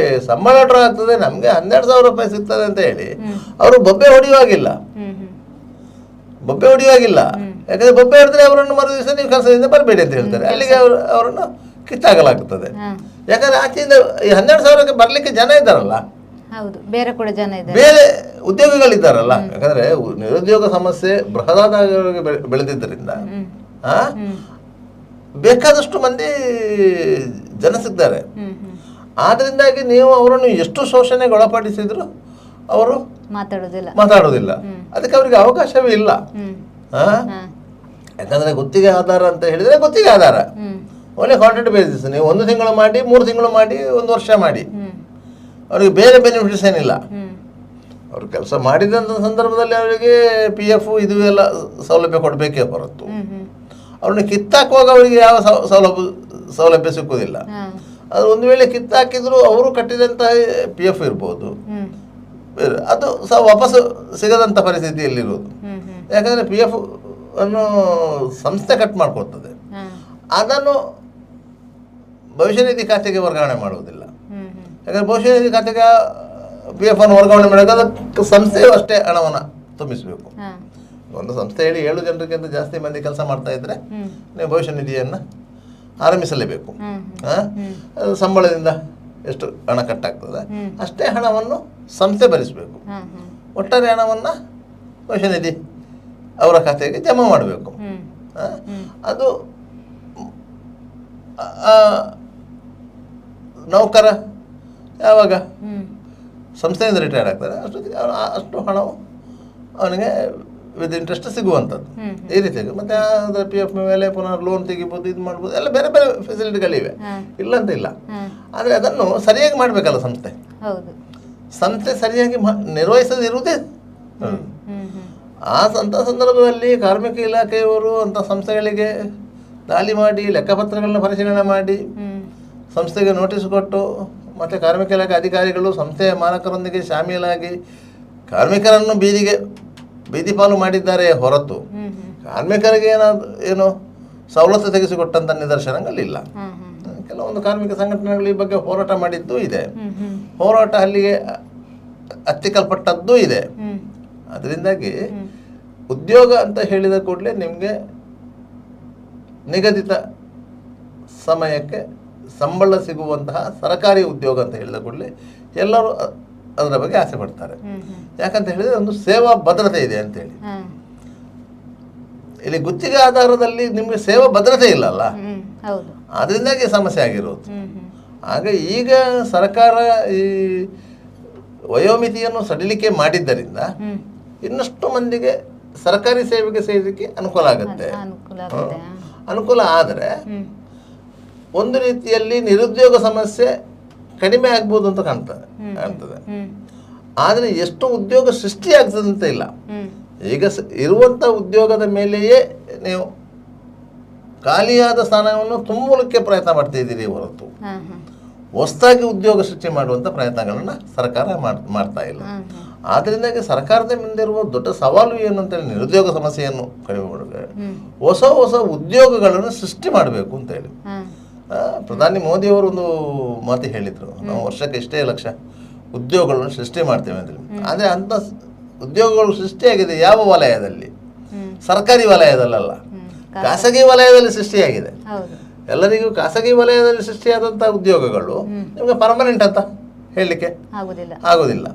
S2: ಸಂಬಳ ಡ್ರಾ ಆಗ್ತದೆ, ನಮಗೆ 12,000 ರೂಪಾಯಿ ಸಿಗ್ತದೆ ಅಂತ ಹೇಳಿ ಅವರು ಬೊಬ್ಬೆ ಹೊಡೆಯುವಾಗಿಲ್ಲ. ಯಾಕಂದ್ರೆ ಬೊಬ್ಬೆ ಹಿಡಿದ್ರೆ ಅವರನ್ನು ಮರು ದಿವಸ ನೀವು ಕೆಲಸದಿಂದ ಬರಬೇಡಿ ಅಂತ ಹೇಳ್ತಾರೆ. ಅಲ್ಲಿಗೆ ಅವರನ್ನು ಕಿತ್ತಾಗಲಾಗುತ್ತದೆ. ಯಾಕಂದ್ರೆ ಆಚೆಯಿಂದ ಈ 12,000ಕ್ಕೆ ಬರ್ಲಿಕ್ಕೆ ಜನ ಇದ್ದಾರಲ್ಲ, ಬೇರೆ ಉದ್ಯೋಗಿಗಳಿದ್ದಾರಲ್ಲ. ಯಾಕಂದ್ರೆ ನಿರುದ್ಯೋಗ ಸಮಸ್ಯೆ ಬೃಹದಾಗಿ ಬೆಳೆದಿದ್ದರಿಂದ ಬೇಕಾದಷ್ಟು ಮಂದಿ ಜನ ಸಿಗ್ತಾರೆ. ಆದ್ರಿಂದಾಗಿ ನೀವು ಅವರನ್ನು ಎಷ್ಟು ಶೋಷಣೆಗೆ ಒಳಪಡಿಸಿದ್ರು ಅವರು ಮಾತಾಡೋದಿಲ್ಲ. ಅದಕ್ಕೆ ಅವರಿಗೆ ಅವಕಾಶವೇ ಇಲ್ಲ. ಯಾಕಂದ್ರೆ ಗುತ್ತಿಗೆ ಆಧಾರ ಅಂತ ಹೇಳಿದ್ರೆ ಗುತ್ತಿಗೆ ಆಧಾರ, ಒಳ್ಳೆ ಕಾಂಟ್ರಾಕ್ಟ್ ಬೇಸಿಸ್. ನೀವು 1 ತಿಂಗಳು ಮಾಡಿ, 3 ತಿಂಗಳು ಮಾಡಿ, 1 ವರ್ಷ ಮಾಡಿ, ಅವರಿಗೆ ಬೇರೆ ಬೆನಿಫಿಟ್ಸ್ ಏನಿಲ್ಲ. ಅವರು ಕೆಲಸ ಮಾಡಿದಂಥ ಸಂದರ್ಭದಲ್ಲಿ ಅವರಿಗೆ PF ಇದು ಎಲ್ಲ ಸೌಲಭ್ಯ ಕೊಡಬೇಕೇ ಹೊರತು ಅವ್ರನ್ನ ಕಿತ್ತಾಕುವಾಗ ಅವರಿಗೆ ಯಾವ ಸೌಲಭ್ಯ ಸಿಕ್ಕುವುದಿಲ್ಲ. ಅದು ಒಂದು ವೇಳೆ ಕಿತ್ತಾಕಿದ್ರು ಅವರು ಕಟ್ಟಿದಂಥ PF ಇರ್ಬೋದು, ಅದು ಸಹ ವಾಪಸ್ಸು ಸಿಗದಂಥ ಪರಿಸ್ಥಿತಿಯಲ್ಲಿರುವುದು. ಯಾಕಂದರೆ PF ಅನ್ನು ಸಂಸ್ಥೆ ಕಟ್ ಮಾಡ್ಕೊಳ್ತದೆ, ಅದನ್ನು ಭವಿಷ್ಯ ನಿಧಿ ಖಾತೆಗೆ ವರ್ಗಾವಣೆ ಮಾಡುವುದಿಲ್ಲ. ಯಾಕಂದರೆ ಭವಿಷ್ಯ ನಿಧಿ ಖಾತೆಗೆ PF ಅನ್ನು ವರ್ಗಾವಣೆ ಮಾಡಿದಾಗ ಅದಕ್ಕೆ ಸಂಸ್ಥೆಯು ಅಷ್ಟೇ ಹಣವನ್ನು ತುಂಬಿಸಬೇಕು. ಒಂದು ಸಂಸ್ಥೆ ಹೇಳಿ 7 ಜನರಿಗಿಂತ ಜಾಸ್ತಿ ಮಂದಿ ಕೆಲಸ ಮಾಡ್ತಾ ಇದ್ರೆ ನೀವು ಭವಿಷ್ಯ ನಿಧಿಯನ್ನು ಆರಂಭಿಸಲೇಬೇಕು. ಸಂಬಳದಿಂದ ಎಷ್ಟು ಹಣ ಕಟ್ಟಾಗ್ತದೆ ಅಷ್ಟೇ ಹಣವನ್ನು ಸಂಸ್ಥೆ ಭರಿಸಬೇಕು. ಒಟ್ಟಾರೆ ಹಣವನ್ನು ಭವಿಷ್ಯ ನಿಧಿ ಅವರ ಖಾತೆಗೆ ಜಮಾ ಮಾಡಬೇಕು. ಅದು ನೌಕರ ಯಾವಾಗ ಸಂಸ್ಥೆಯಿಂದ ರಿಟೈರ್ಡ್ ಆಗ್ತಾರೆ ಅಷ್ಟು ಹಣವು ಅವನಿಗೆ ವಿತ್ ಇಂಟ್ರೆಸ್ಟ್ ಸಿಗುವಂಥದ್ದು. ಈ ರೀತಿಯಾಗಿ ಮತ್ತೆ ಅದರ PF ಮೇಲೆ ಪುನಃ ಲೋನ್ ತೆಗಿಬೋದು, ಇದು ಮಾಡ್ಬೋದು, ಎಲ್ಲ ಬೇರೆ ಬೇರೆ ಫೆಸಿಲಿಟಿಗಳಿವೆ, ಇಲ್ಲ ಅಂತ ಇಲ್ಲ. ಆದರೆ ಅದನ್ನು ಸರಿಯಾಗಿ ಮಾಡಬೇಕಲ್ಲ ಸಂಸ್ಥೆ. ಸಂಸ್ಥೆ ಸರಿಯಾಗಿ ನಿರ್ವಹಿಸದಿರುವುದೇ. ಅಂಥ ಸಂದರ್ಭದಲ್ಲಿ ಕಾರ್ಮಿಕ ಇಲಾಖೆಯವರು ಅಂಥ ಸಂಸ್ಥೆಗಳಿಗೆ ದಾಳಿ ಮಾಡಿ ಲೆಕ್ಕಪತ್ರಗಳನ್ನ ಪರಿಶೀಲನೆ ಮಾಡಿ ಸಂಸ್ಥೆಗೆ ನೋಟಿಸ್ ಕೊಟ್ಟು ಮತ್ತು ಕಾರ್ಮಿಕ ಇಲಾಖೆ ಅಧಿಕಾರಿಗಳು ಸಂಸ್ಥೆಯ ಮಾಲಕರೊಂದಿಗೆ ಶಾಮೀಲಾಗಿ ಕಾರ್ಮಿಕರನ್ನು ಬೀದಿ ಪಾಲು ಮಾಡಿದ್ದಾರೆ ಹೊರತು ಕಾರ್ಮಿಕರಿಗೆ ಏನು ಸವಲತ್ತು ತೆಗೆಸಿಕೊಟ್ಟಂಥ ನಿದರ್ಶನಗಳಿಲ್ಲ.
S1: ಹ್ಮ್ ಹ್ಮ್
S2: ಕೆಲವೊಂದು ಕಾರ್ಮಿಕ ಸಂಘಟನೆಗಳು ಈ ಬಗ್ಗೆ ಹೋರಾಟ ಮಾಡಿದ್ದೂ ಇದೆ, ಹೋರಾಟ ಅಲ್ಲಿಗೆ ಹತ್ತಿಕ್ಕಲ್ಪಟ್ಟದ್ದೂ ಇದೆ. ಅದರಿಂದಾಗಿ ಉದ್ಯೋಗ ಅಂತ ಹೇಳಿದ ಕೂಡಲೇ ನಿಮಗೆ ನಿಗದಿತ ಸಮಯಕ್ಕೆ ಸಂಬಳ ಸಿಗುವಂತಹ ಸರ್ಕಾರಿ ಉದ್ಯೋಗ ಅಂತ ಹೇಳಿದ ಕೂಡಲೇ ಎಲ್ಲರೂ ಅದರ ಬಗ್ಗೆ ಆಸೆ ಪಡ್ತಾರೆ. ಯಾಕಂತ ಹೇಳಿದರೆ ಒಂದು ಸೇವಾ ಭದ್ರತೆ ಇದೆ ಅಂತೇಳಿ. ಇಲ್ಲಿ ಗುತ್ತಿಗೆ ಆಧಾರದಲ್ಲಿ ನಿಮಗೆ ಸೇವಾ ಭದ್ರತೆ ಇಲ್ಲಲ್ಲ, ಅದರಿಂದಾಗಿ ಸಮಸ್ಯೆ ಆಗಿರೋದು. ಆಗ ಈಗ ಸರ್ಕಾರ ಈ ವಯೋಮಿತಿಯನ್ನು ಸಡಿಲಿಕೆ ಮಾಡಿದ್ದರಿಂದ ಇನ್ನಷ್ಟು ಮಂದಿಗೆ ಸರ್ಕಾರಿ ಸೇವೆಗೆ ಸೇರಲಿಕ್ಕೆ ಅನುಕೂಲ ಆಗುತ್ತೆ. ಅನುಕೂಲ ಆದರೆ ಒಂದು ರೀತಿಯಲ್ಲಿ ನಿರುದ್ಯೋಗ ಸಮಸ್ಯೆ ಕಡಿಮೆ ಆಗ್ಬೋದು ಅಂತ ಕಾಣ್ತದೆ. ಆದರೆ ಎಷ್ಟು ಉದ್ಯೋಗ ಸೃಷ್ಟಿ ಆಗ್ತದೆ ಅಂತ ಇಲ್ಲ. ಈಗ ಇರುವಂಥ ಉದ್ಯೋಗದ ಮೇಲೆಯೇ ನೀವು ಖಾಲಿಯಾದ ಸ್ಥಾನವನ್ನು ತುಂಬಲಿಕ್ಕೆ ಪ್ರಯತ್ನ ಮಾಡ್ತಿದ್ದೀರಿ ಹೊರತು ಹೊಸದಾಗಿ ಉದ್ಯೋಗ ಸೃಷ್ಟಿ ಮಾಡುವಂಥ ಪ್ರಯತ್ನಗಳನ್ನು ಸರ್ಕಾರ ಮಾಡ್ತಾ ಇಲ್ಲ. ಆದ್ದರಿಂದಾಗಿ ಸರ್ಕಾರದ ಮುಂದಿರುವ ದೊಡ್ಡ ಸವಾಲು ಏನು ಅಂತೇಳಿ ನಿರುದ್ಯೋಗ ಸಮಸ್ಯೆಯನ್ನು ಕಡಿಮೆ ಮಾಡಬೇಕು, ಹೊಸ ಹೊಸ ಉದ್ಯೋಗಗಳನ್ನು ಸೃಷ್ಟಿ ಮಾಡಬೇಕು ಅಂತೇಳಿ. ಪ್ರಧಾನಿ ಮೋದಿಯವರು ಒಂದು ಮಾತು ಹೇಳಿದರು, ನಾವು ವರ್ಷಕ್ಕೆ ಇಷ್ಟೇ ಲಕ್ಷ ಉದ್ಯೋಗಗಳನ್ನು ಸೃಷ್ಟಿ ಮಾಡ್ತೇವೆ ಅಂತೇಳಿ. ಆದರೆ ಅಂಥ ಉದ್ಯೋಗಗಳು ಸೃಷ್ಟಿಯಾಗಿದೆ ಯಾವ ವಲಯದಲ್ಲಿ? ಸರ್ಕಾರಿ ವಲಯದಲ್ಲ, ಖಾಸಗಿ ವಲಯದಲ್ಲಿ ಸೃಷ್ಟಿಯಾಗಿದೆ. ಎಲ್ಲರಿಗೂ ಖಾಸಗಿ ವಲಯದಲ್ಲಿ ಸೃಷ್ಟಿಯಾದಂಥ ಉದ್ಯೋಗಗಳು ನಿಮಗೆ ಪರ್ಮನೆಂಟ್ ಅಂತ ಹೇಳಲಿಕ್ಕೆ ಆಗೋದಿಲ್ಲ.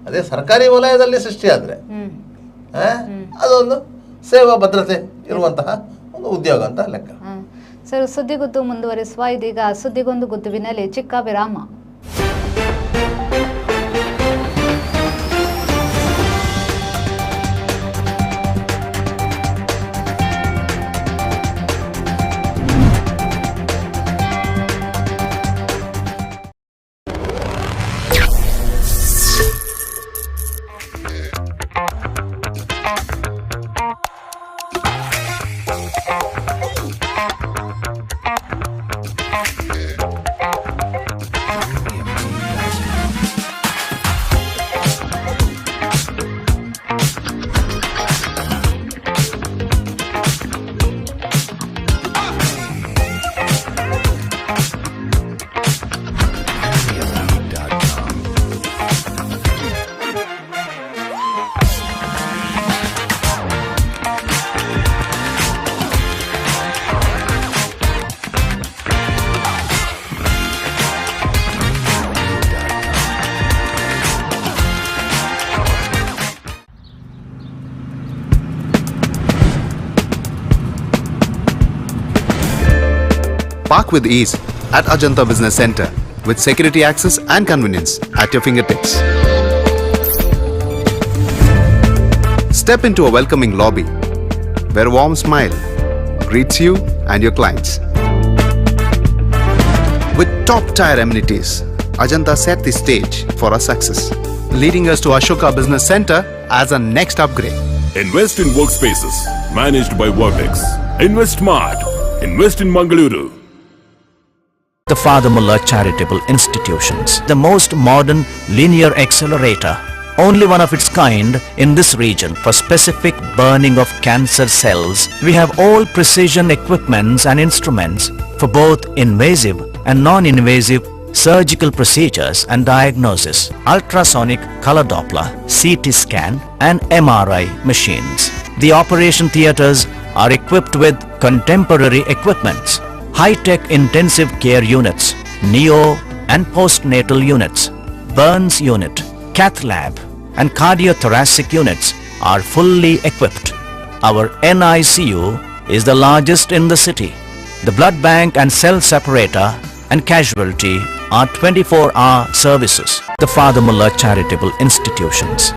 S2: ಅದೇ ಸರ್ಕಾರಿ ವಲಯದಲ್ಲಿ ಸೃಷ್ಟಿಯಾದರೆ ಅದೊಂದು ಸೇವಾ ಭದ್ರತೆ ಇರುವಂತಹ ಒಂದು ಉದ್ಯೋಗ ಅಂತ ಲೆಕ್ಕ.
S1: ಸರ್, ಸುದ್ದಿಗುದ್ದು ಮುಂದುವರಿಸುವ. ಇದೀಗ ಸುದ್ದಿಗೊಂದು ಗುದ್ದುವಿನಲ್ಲಿ ಚಿಕ್ಕ ವಿರಾಮ.
S3: Park with ease at Ajanta Business Center with security access and convenience at your fingertips. Step into a welcoming lobby where a warm smile greets you and your clients. With top-tier amenities, Ajanta set the stage for our success, leading us to Ashoka Business Center as a next upgrade.
S4: Invest in workspaces managed by Vertex. Invest Smart. Invest in Mangaluru.
S5: The Father Mullah Charitable Institutions, the most modern linear accelerator, only one of its kind in this region for specific burning of cancer cells. We have all precision equipments and instruments for both invasive and non-invasive surgical procedures and diagnosis, ultrasonic color Doppler, CT scan and MRI machines. The operation theatres are equipped with contemporary equipments, high-tech intensive care units, neo and postnatal units, burns unit, cath lab and cardiothoracic units are fully equipped. Our NICU is the largest in the city. The blood bank and cell separator and casualty are 24-hour services. The Father Mullah Charitable Institutions.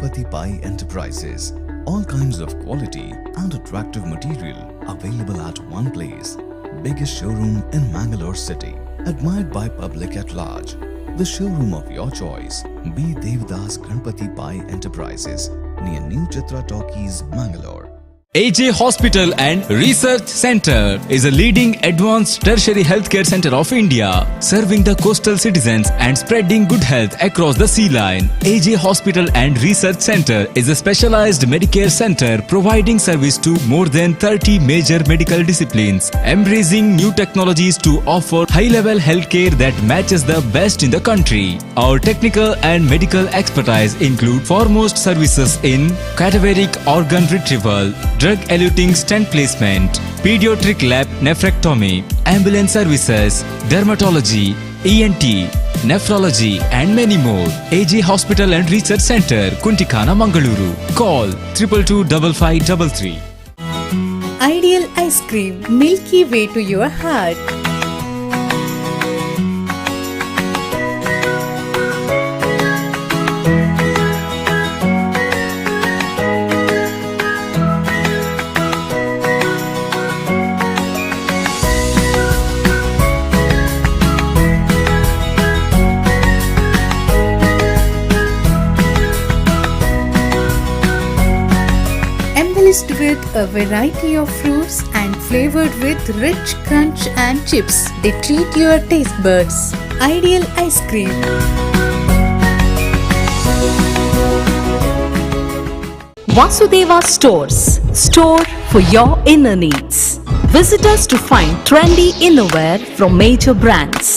S6: Ganpati Pai Enterprises. All kinds of quality and attractive material available at one place. Biggest showroom in Mangalore city. Admired by public at large. The showroom of your choice. B. Devdas Ganpati Pai Enterprises near New Chitra Talkies, Mangalore.
S7: AJ Hospital and Research Center is a leading advanced tertiary healthcare center of India, serving the coastal citizens and spreading good health across the sea line. AJ Hospital and Research Center is a specialized Medicare center providing service to more than 30 major medical disciplines, embracing new technologies to offer high-level healthcare that matches the best in the country. Our technical and medical expertise include foremost services in cadaveric organ retrieval, drug-eluting stent placement, pediatric lab nephrectomy, ambulance services, dermatology, ENT, nephrology and many more. AJ Hospital and Research Center, Kuntikana, Mangaluru. Call 222-5533.
S8: Ideal Ice Cream, milky way to your heart. Embellished with a variety of fruits and flavored with rich crunch and chips. They treat your taste buds. Ideal Ice Cream.
S9: Vasudeva Stores. Store for your inner needs. Visit us to find trendy innerwear from major brands.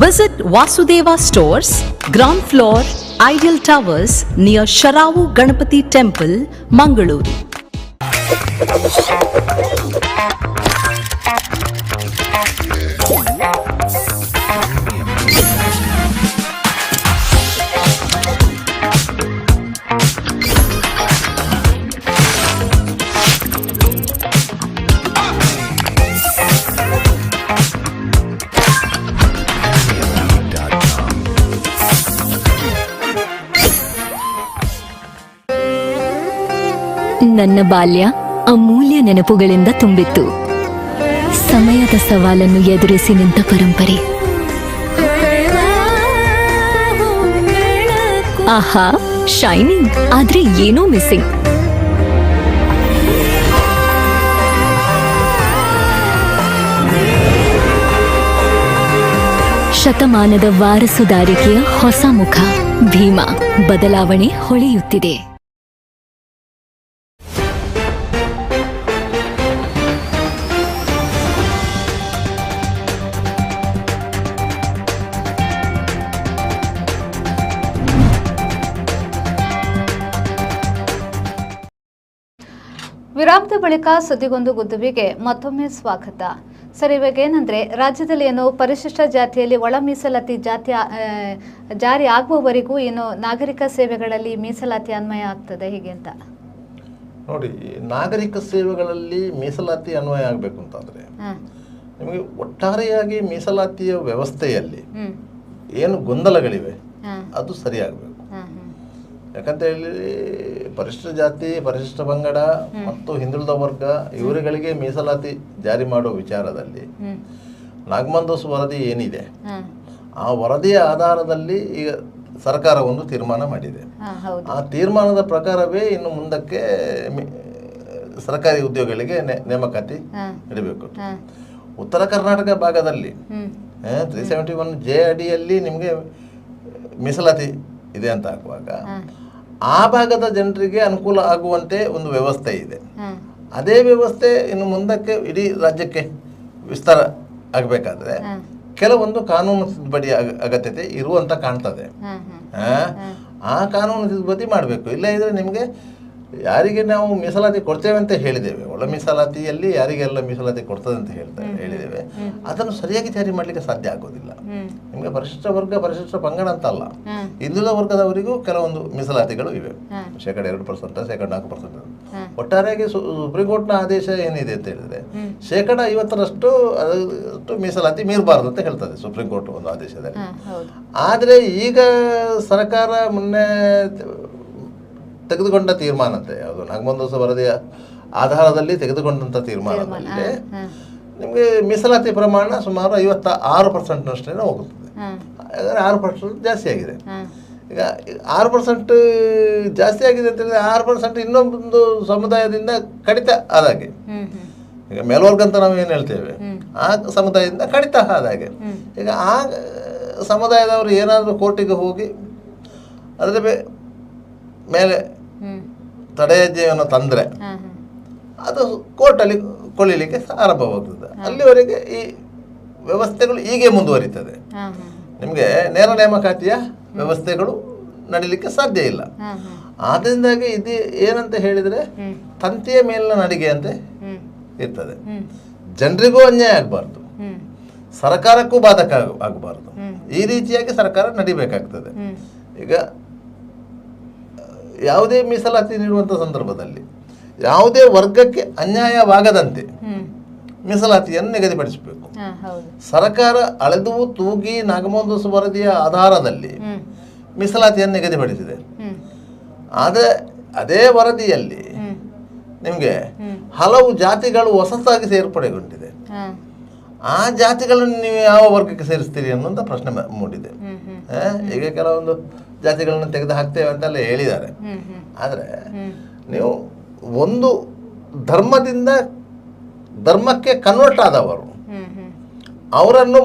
S9: Visit Vasudeva Stores, ground floor, Ideal Towers near Sharavu Ganapati Temple, Mangaluru.
S10: ನನ್ನ ಬಾಲ್ಯ ಅಮೂಲ್ಯ ನೆನಪುಗಳಿಂದ ತುಂಬಿತ್ತು. ಸಮಯದ ಸವಾಲನ್ನು ಎದುರಿಸಿ ನಿಂತ ಪರಂಪರೆ. ಆಹಾ, ಶೈನಿಂಗ್, ಆದ್ರೆ ಏನೋ ಮಿಸ್ಸಿಂಗ್. ಶತಮಾನದ ವಾರಸುದಾರಿಕೆಯ ಹೊಸ ಮುಖ ಭೀಮಾ. ಬದಲಾವಣೆ ಹೊಳೆಯುತ್ತಿದೆ.
S1: ವಿರಾಮದ ಬಳಿಕ ಸುದ್ದಿಗೊಂದು ಗುದ್ದುವಿಗೆ ಮತ್ತೊಮ್ಮೆ ಸ್ವಾಗತ. ಸರ್, ಇವಾಗ ಏನಂದ್ರೆ ರಾಜ್ಯದಲ್ಲಿ ಏನು ಪರಿಶಿಷ್ಟ ಜಾತಿಯಲ್ಲಿ ಒಳ ಮೀಸಲಾತಿ ಜಾರಿ ಆಗುವವರೆಗೂ ಏನು ನಾಗರಿಕ ಸೇವೆಗಳಲ್ಲಿ ಮೀಸಲಾತಿ ಅನ್ವಯ ಆಗ್ತದೆ ಹೀಗೆ ಅಂತ
S2: ನೋಡಿ. ನಾಗರಿಕ ಸೇವೆಗಳಲ್ಲಿ ಮೀಸಲಾತಿ ಅನ್ವಯ ಆಗಬೇಕು ಅಂತಂದ್ರೆ ನಿಮಗೆ ಒಟ್ಟಾರೆಯಾಗಿ ಮೀಸಲಾತಿಯ ವ್ಯವಸ್ಥೆಯಲ್ಲಿ ಏನು ಗೊಂದಲಗಳಿವೆ ಅದು ಸರಿಯಾಗಬೇಕು. ಯಾಕಂತ ಹೇಳಿ ಪರಿಶಿಷ್ಟ ಜಾತಿ, ಪರಿಶಿಷ್ಟ ಪಂಗಡ ಮತ್ತು ಹಿಂದುಳಿದ ವರ್ಗ ಇವರುಗಳಿಗೆ ಮೀಸಲಾತಿ ಜಾರಿ ಮಾಡುವ ವಿಚಾರದಲ್ಲಿ ನಾಗಮಂದೋಸ್ ವರದಿ ಏನಿದೆ ಆ ವರದಿಯ ಆಧಾರದಲ್ಲಿ ಈಗ ಸರ್ಕಾರ ಒಂದು ತೀರ್ಮಾನ ಮಾಡಿದೆ. ಆ ತೀರ್ಮಾನದ ಪ್ರಕಾರವೇ ಇನ್ನು ಮುಂದಕ್ಕೆ ಸರ್ಕಾರಿ ಉದ್ಯೋಗಗಳಿಗೆ ನೇಮಕಾತಿ ನೀಡಬೇಕು. ಉತ್ತರ ಕರ್ನಾಟಕ ಭಾಗದಲ್ಲಿ 371J ಅಡಿಯಲ್ಲಿ ನಿಮಗೆ ಮೀಸಲಾತಿ ಇದೆ ಅಂತ ಹಾಕುವಾಗ ಆ ಭಾಗದ ಜನರಿಗೆ ಅನುಕೂಲ ಆಗುವಂತೆ ಒಂದು ವ್ಯವಸ್ಥೆ ಇದೆ. ಅದೇ ವ್ಯವಸ್ಥೆ ಇನ್ನು ಮುಂದಕ್ಕೆ ಇಡೀ ರಾಜ್ಯಕ್ಕೆ ವಿಸ್ತಾರ ಆಗಬೇಕಾದ್ರೆ ಕೆಲವೊಂದು ಕಾನೂನು ತಿದ್ದುಪಡಿ ಅಗತ್ಯತೆ ಇರುವಂತ ಕಾಣ್ತದೆ. ಆ ಕಾನೂನು ತಿದ್ದುಪಡಿ ಮಾಡಬೇಕು. ಇಲ್ಲ ಇದ್ರೆ ನಿಮಗೆ ಯಾರಿಗೆ ನಾವು ಮೀಸಲಾತಿ ಕೊಡ್ತೇವೆ ಅಂತ ಹೇಳಿದ್ದೇವೆ, ಒಳ ಮೀಸಲಾತಿಯಲ್ಲಿ ಯಾರಿಗೆಲ್ಲ ಮೀಸಲಾತಿ ಕೊಡ್ತದೆ ಅಂತ ಹೇಳಿದ್ದೇವೆ, ಅದನ್ನು ಸರಿಯಾಗಿ ಜಾರಿ ಮಾಡಲಿಕ್ಕೆ ಸಾಧ್ಯ ಆಗೋದಿಲ್ಲ. ನಿಮಗೆ ಪರಿಶಿಷ್ಟ ವರ್ಗ ಪರಿಶಿಷ್ಟ ಪಂಗಡ ಅಂತಲ್ಲ, ಹಿಂದುಳಿದ ವರ್ಗದವರಿಗೂ ಕೆಲವೊಂದು ಮೀಸಲಾತಿಗಳು ಇವೆ, 2%, 4%. ಒಟ್ಟಾರೆಯಾಗಿ ಸುಪ್ರೀಂ ಕೋರ್ಟ್ನ ಆದೇಶ ಏನಿದೆ ಅಂತ ಹೇಳಿದ್ರೆ 50% ಅಷ್ಟು ಮೀಸಲಾತಿ ಮೀರಬಾರದು ಅಂತ ಹೇಳ್ತದೆ ಸುಪ್ರೀಂ ಕೋರ್ಟ್ ಒಂದು ಆದೇಶದಲ್ಲಿ. ಆದರೆ ಈಗ ಸರ್ಕಾರ ಮೊನ್ನೆ ತೆಗೆದುಕೊಂಡ ತೀರ್ಮಾನತೆ ಯಾವುದು, ನಾಗಮಂದೋಸ ವರದಿಯ ಆಧಾರದಲ್ಲಿ ತೆಗೆದುಕೊಂಡಂಥ ತೀರ್ಮಾನದಲ್ಲಿ ನಿಮಗೆ ಮೀಸಲಾತಿ ಪ್ರಮಾಣ ಸುಮಾರು 56%ನಷ್ಟೇ ಹೋಗುತ್ತದೆ. ಹಾಗಾದರೆ 6% ಜಾಸ್ತಿ ಆಗಿದೆ. ಈಗ 6% ಜಾಸ್ತಿ ಆಗಿದೆ ಅಂತ ಹೇಳಿದ್ರೆ 6% ಇನ್ನೊಂದು ಸಮುದಾಯದಿಂದ ಕಡಿತ ಆದಾಗೆ, ಈಗ ಮೇಲ್ವರ್ಗ ಅಂತ ನಾವು ಏನು ಹೇಳ್ತೇವೆ ಆ ಸಮುದಾಯದಿಂದ ಕಡಿತ ಆದಾಗೆ. ಈಗ ಆ ಸಮುದಾಯದವರು ಏನಾದರೂ ಕೋರ್ಟಿಗೆ ಹೋಗಿ ಅದರ ಮೇಲೆ ತಡೆಯಾಜ್ಞೆಯನ್ನು ತಂದರೆ ಅದು ಕೋರ್ಟಲ್ಲಿ ಕೊಳಿಲಿಕ್ಕೆ ಆರಂಭವಾಗ್ತದೆ. ಅಲ್ಲಿವರೆಗೆ ಈ ವ್ಯವಸ್ಥೆಗಳು ಹೀಗೆ ಮುಂದುವರಿತದೆ. ನಿಮಗೆ ನೇರ ನೇಮಕಾತಿಯ ವ್ಯವಸ್ಥೆಗಳು ನಡೀಲಿಕ್ಕೆ ಸಾಧ್ಯ ಇಲ್ಲ. ಆದ್ದರಿಂದಾಗಿ ಇದು ಏನಂತ ಹೇಳಿದರೆ ತಂತಿಯ ಮೇಲಿನ ನಡಿಗೆ ಅಂತ ಇರ್ತದೆ. ಜನರಿಗೂ ಅನ್ಯಾಯ ಆಗಬಾರ್ದು, ಸರ್ಕಾರಕ್ಕೂ ಬಾಧಕ ಆಗಬಾರ್ದು. ಈ ರೀತಿಯಾಗಿ ಸರ್ಕಾರ ನಡಿಬೇಕಾಗ್ತದೆ. ಈಗ ಯಾವುದೇ ಮೀಸಲಾತಿ ನೀಡುವಂಥ ಸಂದರ್ಭದಲ್ಲಿ ಯಾವುದೇ ವರ್ಗಕ್ಕೆ ಅನ್ಯಾಯವಾಗದಂತೆ ಮೀಸಲಾತಿಯನ್ನು ನಿಗದಿಪಡಿಸಬೇಕು. ಸರ್ಕಾರ ಅಳೆದು ತೂಗಿ ನಾಗಮಂದೋಸ ವರದಿಯ ಆಧಾರದಲ್ಲಿ ಮೀಸಲಾತಿಯನ್ನು ನಿಗದಿಪಡಿಸಿದೆ. ಆದರೆ ಅದೇ ವರದಿಯಲ್ಲಿ ನಿಮಗೆ ಹಲವು ಜಾತಿಗಳು ಹೊಸತಾಗಿ ಸೇರ್ಪಡೆಗೊಂಡಿದೆ. ಆ ಜಾತಿಗಳನ್ನು ನೀವು ಯಾವ ವರ್ಗಕ್ಕೆ ಸೇರಿಸ್ತೀರಿ ಅನ್ನುವಂಥ ಪ್ರಶ್ನೆ ಮೂಡಿದೆ. ಈಗ ಕೆಲವೊಂದು ಜಾತಿಗಳನ್ನು ತೆಗೆದು ಹಾಕ್ತೇವೆ ಅಂತೆಲ್ಲ ಹೇಳಿದ್ದಾರೆ. ಆದರೆ ನೀವು ಒಂದು ಧರ್ಮಕ್ಕೆ ಕನ್ವರ್ಟ್ ಆದವರು ಅವರನ್ನು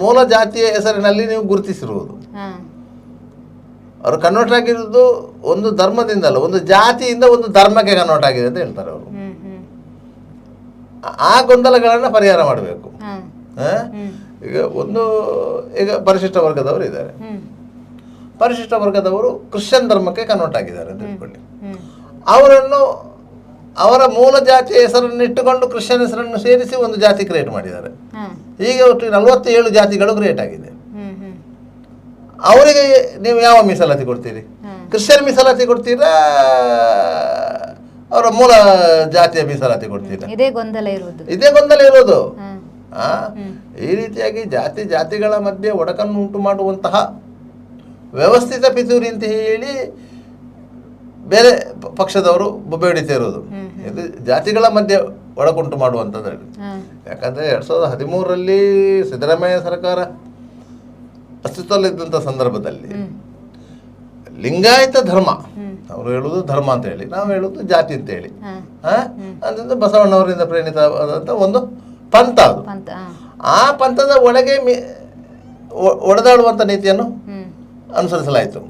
S2: ಮೂಲ ಜಾತಿಯ ಹೆಸರಿನಲ್ಲಿ ನೀವು ಗುರುತಿಸಿರುವುದು. ಅವರು ಕನ್ವರ್ಟ್ ಆಗಿರುವುದು ಒಂದು ಧರ್ಮದಿಂದಲ್ಲ, ಒಂದು ಜಾತಿಯಿಂದ ಒಂದು ಧರ್ಮಕ್ಕೆ ಕನ್ವರ್ಟ್ ಆಗಿದೆ ಅಂತ ಹೇಳ್ತಾರೆ ಅವರು. ಆ ಗೊಂದಲಗಳನ್ನು ಪರಿಹಾರ ಮಾಡಬೇಕು. ಈಗ ಪರಿಶಿಷ್ಟ ವರ್ಗದವರು ಇದ್ದಾರೆ, ಪರಿಶಿಷ್ಟ ವರ್ಗದವರು ಕ್ರಿಶ್ಚಿಯನ್ ಧರ್ಮಕ್ಕೆ ಕನ್ವರ್ಟ್ ಆಗಿದ್ದಾರೆ ಅಂತ ತಿಳ್ಕೊಳ್ಳಿ. ಅವರನ್ನು ಅವರ ಮೂಲ ಜಾತಿಯ ಹೆಸರನ್ನು ಇಟ್ಟುಕೊಂಡು ಕ್ರಿಶ್ಚಿಯನ್ ಹೆಸರನ್ನು ಸೇರಿಸಿ ಒಂದು ಜಾತಿ ಕ್ರಿಯೇಟ್ ಮಾಡಿದ್ದಾರೆ. ಈಗ ಒಟ್ಟು 47 ಜಾತಿಗಳು ಕ್ರಿಯೇಟ್ ಆಗಿದೆ. ಅವರಿಗೆ ನೀವು ಯಾವ ಮೀಸಲಾತಿ ಕೊಡ್ತೀರಿ? ಕ್ರಿಶ್ಚಿಯನ್ ಮೀಸಲಾತಿ ಕೊಡ್ತೀರಾ, ಅವರ ಮೂಲ ಜಾತಿಯ ಮೀಸಲಾತಿ ಕೊಡ್ತೀರಾ?
S1: ಇದೇ ಗೊಂದಲ ಇರೋದು.
S2: ಈ ರೀತಿಯಾಗಿ ಜಾತಿಗಳ ಮಧ್ಯೆ ಒಡಕನ್ನು ಉಂಟು ಮಾಡುವಂತಹ ವ್ಯವಸ್ಥಿತ ಪಿತೂರಿ ಅಂತ ಹೇಳಿ ಬೇರೆ ಪಕ್ಷದವರು ಬೊಬ್ಬೆ ಹೊಡಿತಾ ಇರೋದು. ಇದು ಜಾತಿಗಳ ಮಧ್ಯೆ ಒಡಕುಂಟು ಮಾಡುವಂಥದ್ದು. ಯಾಕಂದರೆ 2013ರಲ್ಲಿ ಸಿದ್ದರಾಮಯ್ಯ ಸರ್ಕಾರ ಅಸ್ತಿತ್ವದಲ್ಲಿದ್ದಂಥ ಸಂದರ್ಭದಲ್ಲಿ ಲಿಂಗಾಯತ ಧರ್ಮ, ಅವರು ಹೇಳುವುದು ಧರ್ಮ ಅಂತ ಹೇಳಿ, ನಾವು ಹೇಳುವುದು ಜಾತಿ ಅಂತ ಹೇಳಿ, ಅದರಿಂದ ಬಸವಣ್ಣವರಿಂದ ಪ್ರೇರಿತವಾದಂಥ ಒಂದು ಪಂಥ ಅದು. ಆ ಪಂಥದ ಒಳಗೆ ಒಡೆದಾಡುವಂಥ ನೀತಿಯನ್ನು ಅನುಸರಿಸಲಾಯಿತು.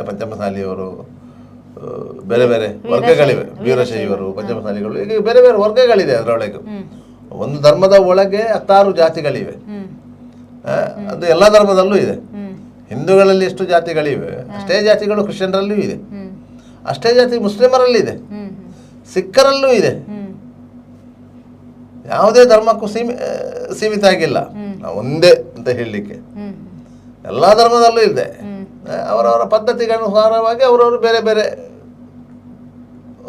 S2: ಪಂಚಮಸಾಲಿಯವರು, ಬೇರೆ ಬೇರೆ ವರ್ಗಗಳಿವೆ, ವೀರಶೈವರು, ಪಂಚಮಸಾಲಿಗಳು, ಈಗ ಬೇರೆ ಬೇರೆ ವರ್ಗಗಳಿದೆ. ಅದರೊಳಗೆ ಒಂದು ಧರ್ಮದ ಒಳಗೆ 16 ಜಾತಿಗಳಿವೆ. ಅದು ಎಲ್ಲ ಧರ್ಮದಲ್ಲೂ ಇದೆ. ಹಿಂದೂಗಳಲ್ಲಿ ಎಷ್ಟು ಜಾತಿಗಳಿವೆ ಅಷ್ಟೇ ಜಾತಿಗಳು ಕ್ರಿಶ್ಚಿಯನ್ರಲ್ಲೂ ಇದೆ, ಅಷ್ಟೇ ಜಾತಿ ಮುಸ್ಲಿಮರಲ್ಲಿ ಇದೆ, ಸಿಖ್ಖರಲ್ಲೂ ಇದೆ. ಯಾವುದೇ ಧರ್ಮಕ್ಕೂ ಸೀಮಿತ ಆಗಿಲ್ಲ ನಾವು ಒಂದೇ ಅಂತ ಹೇಳಲಿಕ್ಕೆ. ಎಲ್ಲ ಧರ್ಮದಲ್ಲೂ ಇದೆ. ಅವರವರ ಪದ್ಧತಿಗನುಸಾರವಾಗಿ ಅವರವರು ಬೇರೆ ಬೇರೆ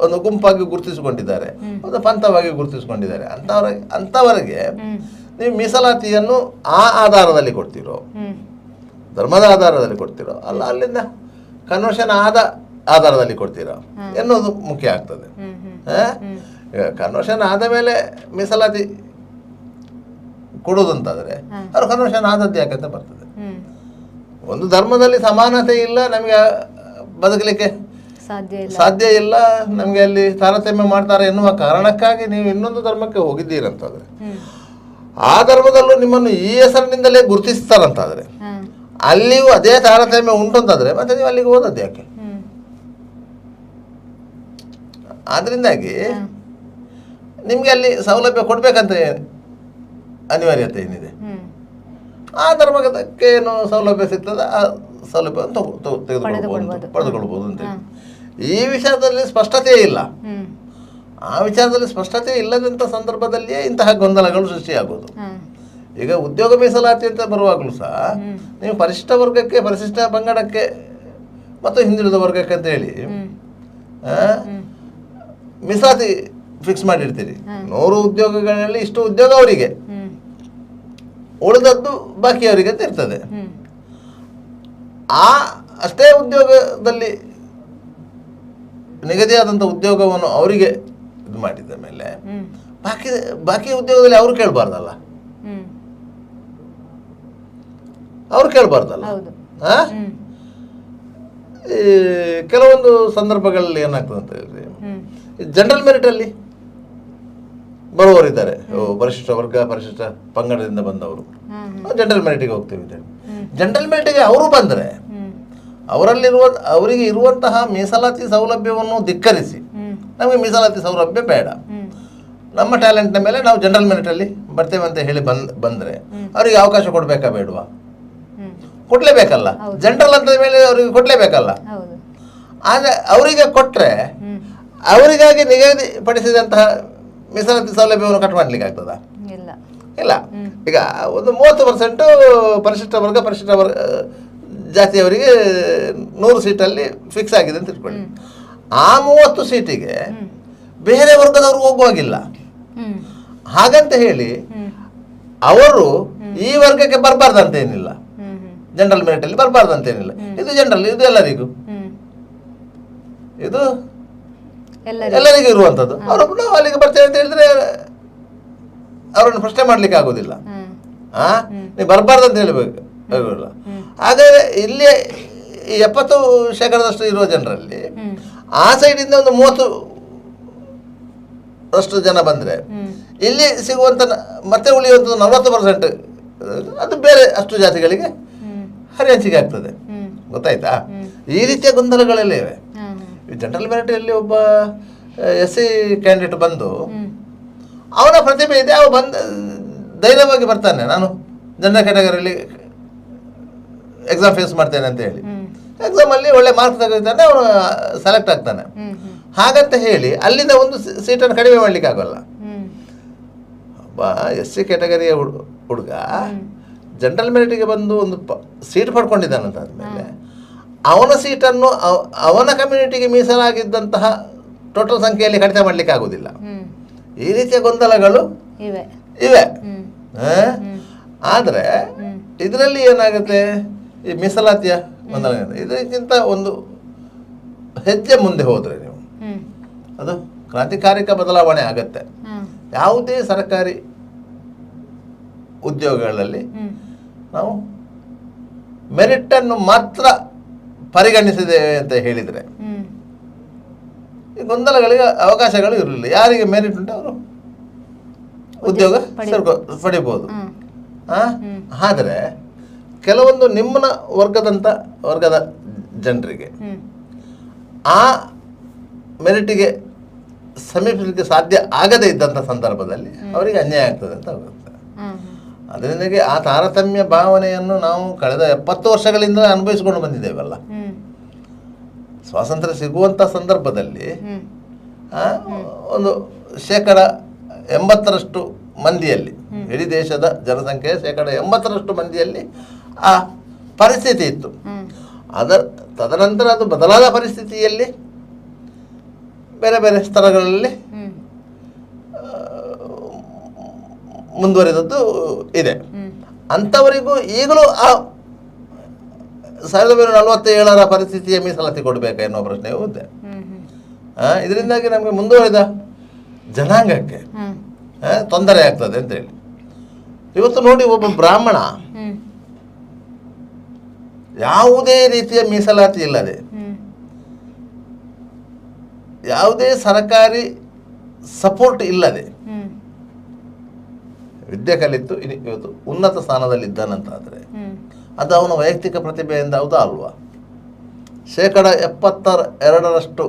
S2: ಒಂದು ಗುಂಪಾಗಿ ಗುರುತಿಸಿಕೊಂಡಿದ್ದಾರೆ, ಒಂದು ಪಂಥವಾಗಿ ಗುರುತಿಸಿಕೊಂಡಿದ್ದಾರೆ. ಅಂಥವರಿಗೆ ನೀವು ಮೀಸಲಾತಿಯನ್ನು ಆ ಆಧಾರದಲ್ಲಿ ಕೊಡ್ತೀರೋ, ಧರ್ಮದ ಆಧಾರದಲ್ಲಿ ಕೊಡ್ತೀರೋ, ಅಲ್ಲ ಅಲ್ಲಿಂದ ಕನ್ವರ್ಷನ್ ಆದ ಆಧಾರದಲ್ಲಿ ಕೊಡ್ತೀರೋ ಎನ್ನುವುದು ಮುಖ್ಯ ಆಗ್ತದೆ. ಕನ್ವರ್ಷನ್ ಆದ ಮೇಲೆ ಮೀಸಲಾತಿ ಕೊಡುವುದಂತಾದರೆ ಅವರು ಕನ್ವರ್ಷನ್ ಆದದ್ದು ಯಾಕಂತ ಬರ್ತದೆ. ಒಂದು ಧರ್ಮದಲ್ಲಿ ಸಮಾನತೆ ಇಲ್ಲ, ನಮಗೆ ಬದುಕಲಿಕ್ಕೆ ಸಾಧ್ಯ ಇಲ್ಲ, ನಮಗೆ ಅಲ್ಲಿ ತಾರತಮ್ಯ ಮಾಡ್ತಾರೆ ಎನ್ನುವ ಕಾರಣಕ್ಕಾಗಿ ನೀವು ಇನ್ನೊಂದು ಧರ್ಮಕ್ಕೆ ಹೋಗಿದ್ದೀರಂತಾದ್ರೆ, ಆ ಧರ್ಮದಲ್ಲೂ ನಿಮ್ಮನ್ನು ಈ ಹೆಸರಿನಿಂದಲೇ ಗುರುತಿಸ್ತಾರಂತಾದ್ರೆ, ಅಲ್ಲಿಯೂ ಅದೇ ತಾರತಮ್ಯ ಉಂಟು ಅಂತಂದ್ರೆ ಮತ್ತೆ ನೀವು ಅಲ್ಲಿಗೆ ಹೋದದ್ದು ಯಾಕೆ? ಆದ್ರಿಂದಾಗಿ ನಿಮ್ಗೆ ಅಲ್ಲಿ ಸೌಲಭ್ಯ ಕೊಡ್ಬೇಕಂತ ಅನಿವಾರ್ಯತೆ ಏನಿದೆ, ಆ ಧರ್ಮಕ್ಕೆ ಏನು ಸೌಲಭ್ಯ ಸಿಗ್ತದೆ ಆ ಸೌಲಭ್ಯವನ್ನು ಪಡೆದುಕೊಳ್ಬೋದು ಅಂತ. ಈ ವಿಚಾರದಲ್ಲಿ ಸ್ಪಷ್ಟತೆ ಇಲ್ಲ.
S1: ಹ್ಮ್
S2: ಆ ವಿಚಾರದಲ್ಲಿ ಸ್ಪಷ್ಟತೆ ಇಲ್ಲದಂಥ ಸಂದರ್ಭದಲ್ಲಿಯೇ ಇಂತಹ ಗೊಂದಲಗಳು ಸೃಷ್ಟಿಯಾಗೋದು. ಈಗ ಉದ್ಯೋಗ ಮೀಸಲಾತಿ ಅಂತ ಬರುವಾಗಲೂ ಸಹ ನೀವು ಪರಿಶಿಷ್ಟ ವರ್ಗಕ್ಕೆ, ಪರಿಶಿಷ್ಟ ಪಂಗಡಕ್ಕೆ ಮತ್ತು ಹಿಂದುಳಿದ ವರ್ಗಕ್ಕೆ ಅಂತ ಹೇಳಿ ಮೀಸಲಾತಿ ಫಿಕ್ಸ್ ಮಾಡಿರ್ತೀರಿ. 100 ಉದ್ಯೋಗಗಳಲ್ಲಿ ಇಷ್ಟು ಉದ್ಯೋಗ ಅವರಿಗೆ, ಉಳಿದದ್ದು ಬಾಕಿಯವರಿಗೆ ಅಂತ ಇರ್ತದೆ. ಅಷ್ಟೇ ಉದ್ಯೋಗದಲ್ಲಿ ನಿಗದಿಯಾದಂಥ ಉದ್ಯೋಗವನ್ನು ಅವರಿಗೆ ಇದು ಮಾಡಿದ ಮೇಲೆ ಬಾಕಿ ಉದ್ಯೋಗದಲ್ಲಿ ಅವರು ಕೇಳಬಾರ್ದಲ್ಲ, ಅವರು ಕೇಳಬಾರ್ದಲ್ಲ. ಕೆಲವೊಂದು ಸಂದರ್ಭಗಳಲ್ಲಿ ಏನಾಗ್ತದೆ ಅಂತ ಹೇಳಿದ್ರೆ, ಜನರಲ್ ಮೆರಿಟಲ್ಲಿ ಬರುವವರಿದ್ದಾರೆ, ಪರಿಶಿಷ್ಟ ವರ್ಗ, ಪರಿಶಿಷ್ಟ ಪಂಗಡದಿಂದ ಬಂದವರು ಜನರಲ್ ಮೆರಿಟಿಗೆ ಹೋಗ್ತೇವೆ. ಜನರಲ್ ಮೆರಿಟಿಗೆ ಅವರು ಬಂದರೆ ಅವರಿಗೆ ಇರುವಂತಹ ಮೀಸಲಾತಿ ಸೌಲಭ್ಯವನ್ನು ಧಿಕ್ಕರಿಸಿ ನಮಗೆ ಮೀಸಲಾತಿ ಸೌಲಭ್ಯ ಬೇಡ, ನಮ್ಮ ಟ್ಯಾಲೆಂಟ್ನ ಮೇಲೆ ನಾವು ಜನರಲ್ ಮೆರಿಟಲ್ಲಿ ಬರ್ತೇವೆ ಅಂತ ಹೇಳಿ ಬಂದರೆ ಅವರಿಗೆ ಅವಕಾಶ ಕೊಡಬೇಕಾ ಬೇಡವಾ? ಕೊಡಲೇಬೇಕಲ್ಲ. ಜನರಲ್ ಅಂತ ಮೇಲೆ ಅವರಿಗೆ ಕೊಡಲೇಬೇಕಲ್ಲ. ಆದರೆ ಅವರಿಗೆ ಕೊಟ್ಟರೆ ಅವರಿಗಾಗಿ ನಿಗದಿಪಡಿಸಿದಂತಹ ಮೀಸಲಾತಿ ಸೌಲಭ್ಯವನ್ನು ಕಟ್ ಮಾಡಲಿಕ್ಕೆ ಆಗ್ತದಾ? ಇಲ್ಲ. ಈಗ ಒಂದು 30% ಪರಿಶಿಷ್ಟ ವರ್ಗ, ಪರಿಶಿಷ್ಟ ಜಾತಿಯವರಿಗೆ 100 ಸೀಟಲ್ಲಿ ಫಿಕ್ಸ್ ಆಗಿದೆ ಅಂತ ಇಟ್ಕೊಳ್ಳಿ. ಆ 30 ಸೀಟಿಗೆ ಬೇರೆ ವರ್ಗದವರು ಹೋಗುವಾಗಿಲ್ಲ. ಹಾಗಂತ ಹೇಳಿ ಅವರು ಈ ವರ್ಗಕ್ಕೆ ಬರಬಾರ್ದಂತೇನಿಲ್ಲ, ಜನರಲ್ ಮೆರಿಟಲ್ಲಿ ಬರಬಾರ್ದಂತೇನಿಲ್ಲ. ಇದು ಜನರಲ್, ಇದು ಎಲ್ಲರಿಗೂ, ಇದು ಎಲ್ಲರಿಗೂ ಇರುವಂಥದ್ದು. ಅವರು ನಾವು ಅಲ್ಲಿಗೆ ಬರ್ತೇವೆ ಅಂತ ಹೇಳಿದ್ರೆ ಅವರನ್ನು ಪ್ರಶ್ನೆ ಮಾಡ್ಲಿಕ್ಕೆ ಆಗೋದಿಲ್ಲ. ನೀವು ಬರಬಾರ್ದಂತ ಹೇಳಬೇಕು. ಹಾಗಾದರೆ ಇಲ್ಲಿ 70% ಇರುವ ಜನರಲ್ಲಿ ಆ ಸೈಡಿಂದ ಒಂದು 30% ಜನ ಬಂದರೆ ಇಲ್ಲಿ ಸಿಗುವಂಥ ಮತ್ತೆ ಉಳಿಯುವಂಥದ್ದು 40% ಅದು ಬೇರೆ ಅಷ್ಟು ಜಾತಿಗಳಿಗೆ ಹರಿಹಂಚಿಕೆ ಆಗ್ತದೆ. ಗೊತ್ತಾಯ್ತಾ? ಈ ರೀತಿಯ ಗೊಂದಲಗಳೆಲ್ಲ ಇವೆ. ಜನರಲ್ ಮೆರಿಟಲ್ಲಿ ಒಬ್ಬ SC ಕ್ಯಾಂಡಿಡೇಟ್ ಬಂದು ಅವನ ಪ್ರತಿಭೆ ಇದೆ, ಅವ ಧೈರ್ಯವಾಗಿ ಬರ್ತಾನೆ, ನಾನು ಜನರಲ್ ಕ್ಯಾಟಗರಿಯಲ್ಲಿ ಎಕ್ಸಾಮ್ ಫೇಸ್ ಮಾಡ್ತೇನೆ ಅಂತ ಹೇಳಿ ಎಕ್ಸಾಮಲ್ಲಿ ಒಳ್ಳೆ ಮಾರ್ಕ್ಸ್ ತೆಗೆದಿದ್ದಾನೆ, ಅವನು ಸೆಲೆಕ್ಟ್ ಆಗ್ತಾನೆ. ಹಾಗಂತ ಹೇಳಿ ಅಲ್ಲಿಂದ ಒಂದು ಸೀಟನ್ನು ಕಡಿಮೆ ಮಾಡಲಿಕ್ಕೆ ಆಗೋಲ್ಲ. ಒಬ್ಬ SC ಕ್ಯಾಟಗರಿಯ ಹುಡುಗ ಜನರಲ್ ಮೆರಿಟಿಗೆ ಬಂದು ಒಂದು ಸೀಟ್ ಪಡ್ಕೊಂಡಿದ್ದಾನಂತ ಆದಮೇಲೆ ಅವನ ಸೀಟನ್ನು ಅವನ ಕಮ್ಯುನಿಟಿಗೆ ಮೀಸಲಾಗಿದ್ದಂತಹ ಟೋಟಲ್ ಸಂಖ್ಯೆಯಲ್ಲಿ ಕಡಿತ ಮಾಡಲಿಕ್ಕೆ ಆಗೋದಿಲ್ಲ. ಈ ರೀತಿಯ ಗೊಂದಲಗಳು ಇವೆ. ಆದರೆ ಇದರಲ್ಲಿ ಏನಾಗುತ್ತೆ, ಈ ಮೀಸಲಾತಿಯ ಗೊಂದಲ ಇದಕ್ಕಿಂತ ಒಂದು ಹೆಜ್ಜೆ ಮುಂದೆ ಹೋದರೆ ನೀವು ಅದು ಕ್ರಾಂತಿಕಾರಿಕ ಬದಲಾವಣೆ ಆಗತ್ತೆ. ಯಾವುದೇ ಸರ್ಕಾರಿ ಉದ್ಯೋಗಗಳಲ್ಲಿ ನಾವು ಮೆರಿಟನ್ನು ಮಾತ್ರ ಪರಿಗಣಿಸಿದ್ದೇವೆ ಅಂತ ಹೇಳಿದರೆ ಈ ಗೊಂದಲಗಳಿಗೆ ಅವಕಾಶಗಳು ಇರಲಿಲ್ಲ. ಯಾರಿಗೆ ಮೆರಿಟ್ ಉಂಟು ಅವರು ಉದ್ಯೋಗ ಪಡಿಬೋದು. ಆದರೆ ಕೆಲವೊಂದು ನಿಮ್ಮನ ವರ್ಗದ ಜನರಿಗೆ ಆ ಮೆರಿಟಿಗೆ ಸಮೀಪಿಸಲಿಕ್ಕೆ ಸಾಧ್ಯ ಆಗದೇ ಇದ್ದಂಥ ಸಂದರ್ಭದಲ್ಲಿ ಅವರಿಗೆ ಅನ್ಯಾಯ ಆಗ್ತದೆ ಅಂತ ಹೋಗುತ್ತೆ. ಅದರಿಂದಾಗಿ ಆ ತಾರತಮ್ಯ ಭಾವನೆಯನ್ನು ನಾವು ಕಳೆದ 70 ವರ್ಷಗಳಿಂದ ಅನುಭವಿಸಿಕೊಂಡು ಬಂದಿದ್ದೇವಲ್ಲ. ಸ್ವಾತಂತ್ರ್ಯ ಸಿಗುವಂಥ ಸಂದರ್ಭದಲ್ಲಿ ಒಂದು 80% ಮಂದಿಯಲ್ಲಿ, ಇಡೀ ದೇಶದ ಜನಸಂಖ್ಯೆಯ 80% ಮಂದಿಯಲ್ಲಿ ಆ ಪರಿಸ್ಥಿತಿ ಇತ್ತು. ತದನಂತರ ಅದು ಬದಲಾದ ಪರಿಸ್ಥಿತಿಯಲ್ಲಿ ಬೇರೆ ಬೇರೆ ಸ್ತರಗಳಲ್ಲಿ ಮುಂದುವರಿದದ್ದು ಇದೆ. ಅಂಥವರಿಗೂ ಈಗಲೂ ಆ 1947ರ ಪರಿಸ್ಥಿತಿಯ ಮೀಸಲಾತಿ ಕೊಡಬೇಕಾ ಎನ್ನುವ ಪ್ರಶ್ನೆಯೂ ಇದೆ. ಇದರಿಂದಾಗಿ ನಮಗೆ ಮುಂದುವರಿದ ಜನಾಂಗಕ್ಕೆ ತೊಂದರೆ ಆಗ್ತದೆ ಅಂತ ಹೇಳಿ ಇವತ್ತು ನೋಡಿ, ಒಬ್ಬ ಬ್ರಾಹ್ಮಣ ಯಾವುದೇ ರೀತಿಯ ಮೀಸಲಾತಿ ಇಲ್ಲದೆ, ಯಾವುದೇ ಸರ್ಕಾರಿ ಸಪೋರ್ಟ್ ಇಲ್ಲದೆ ವಿದ್ಯೆ ಕಲಿತು ಇವತ್ತು ಉನ್ನತ ಸ್ಥಾನದಲ್ಲಿ ಇದ್ದಾನಂತಾದರೆ ಅದು ಅವನ ವೈಯಕ್ತಿಕ ಪ್ರತಿಭೆಯಿಂದ ಹೌದಾ ಅಲ್ವಾ? 72%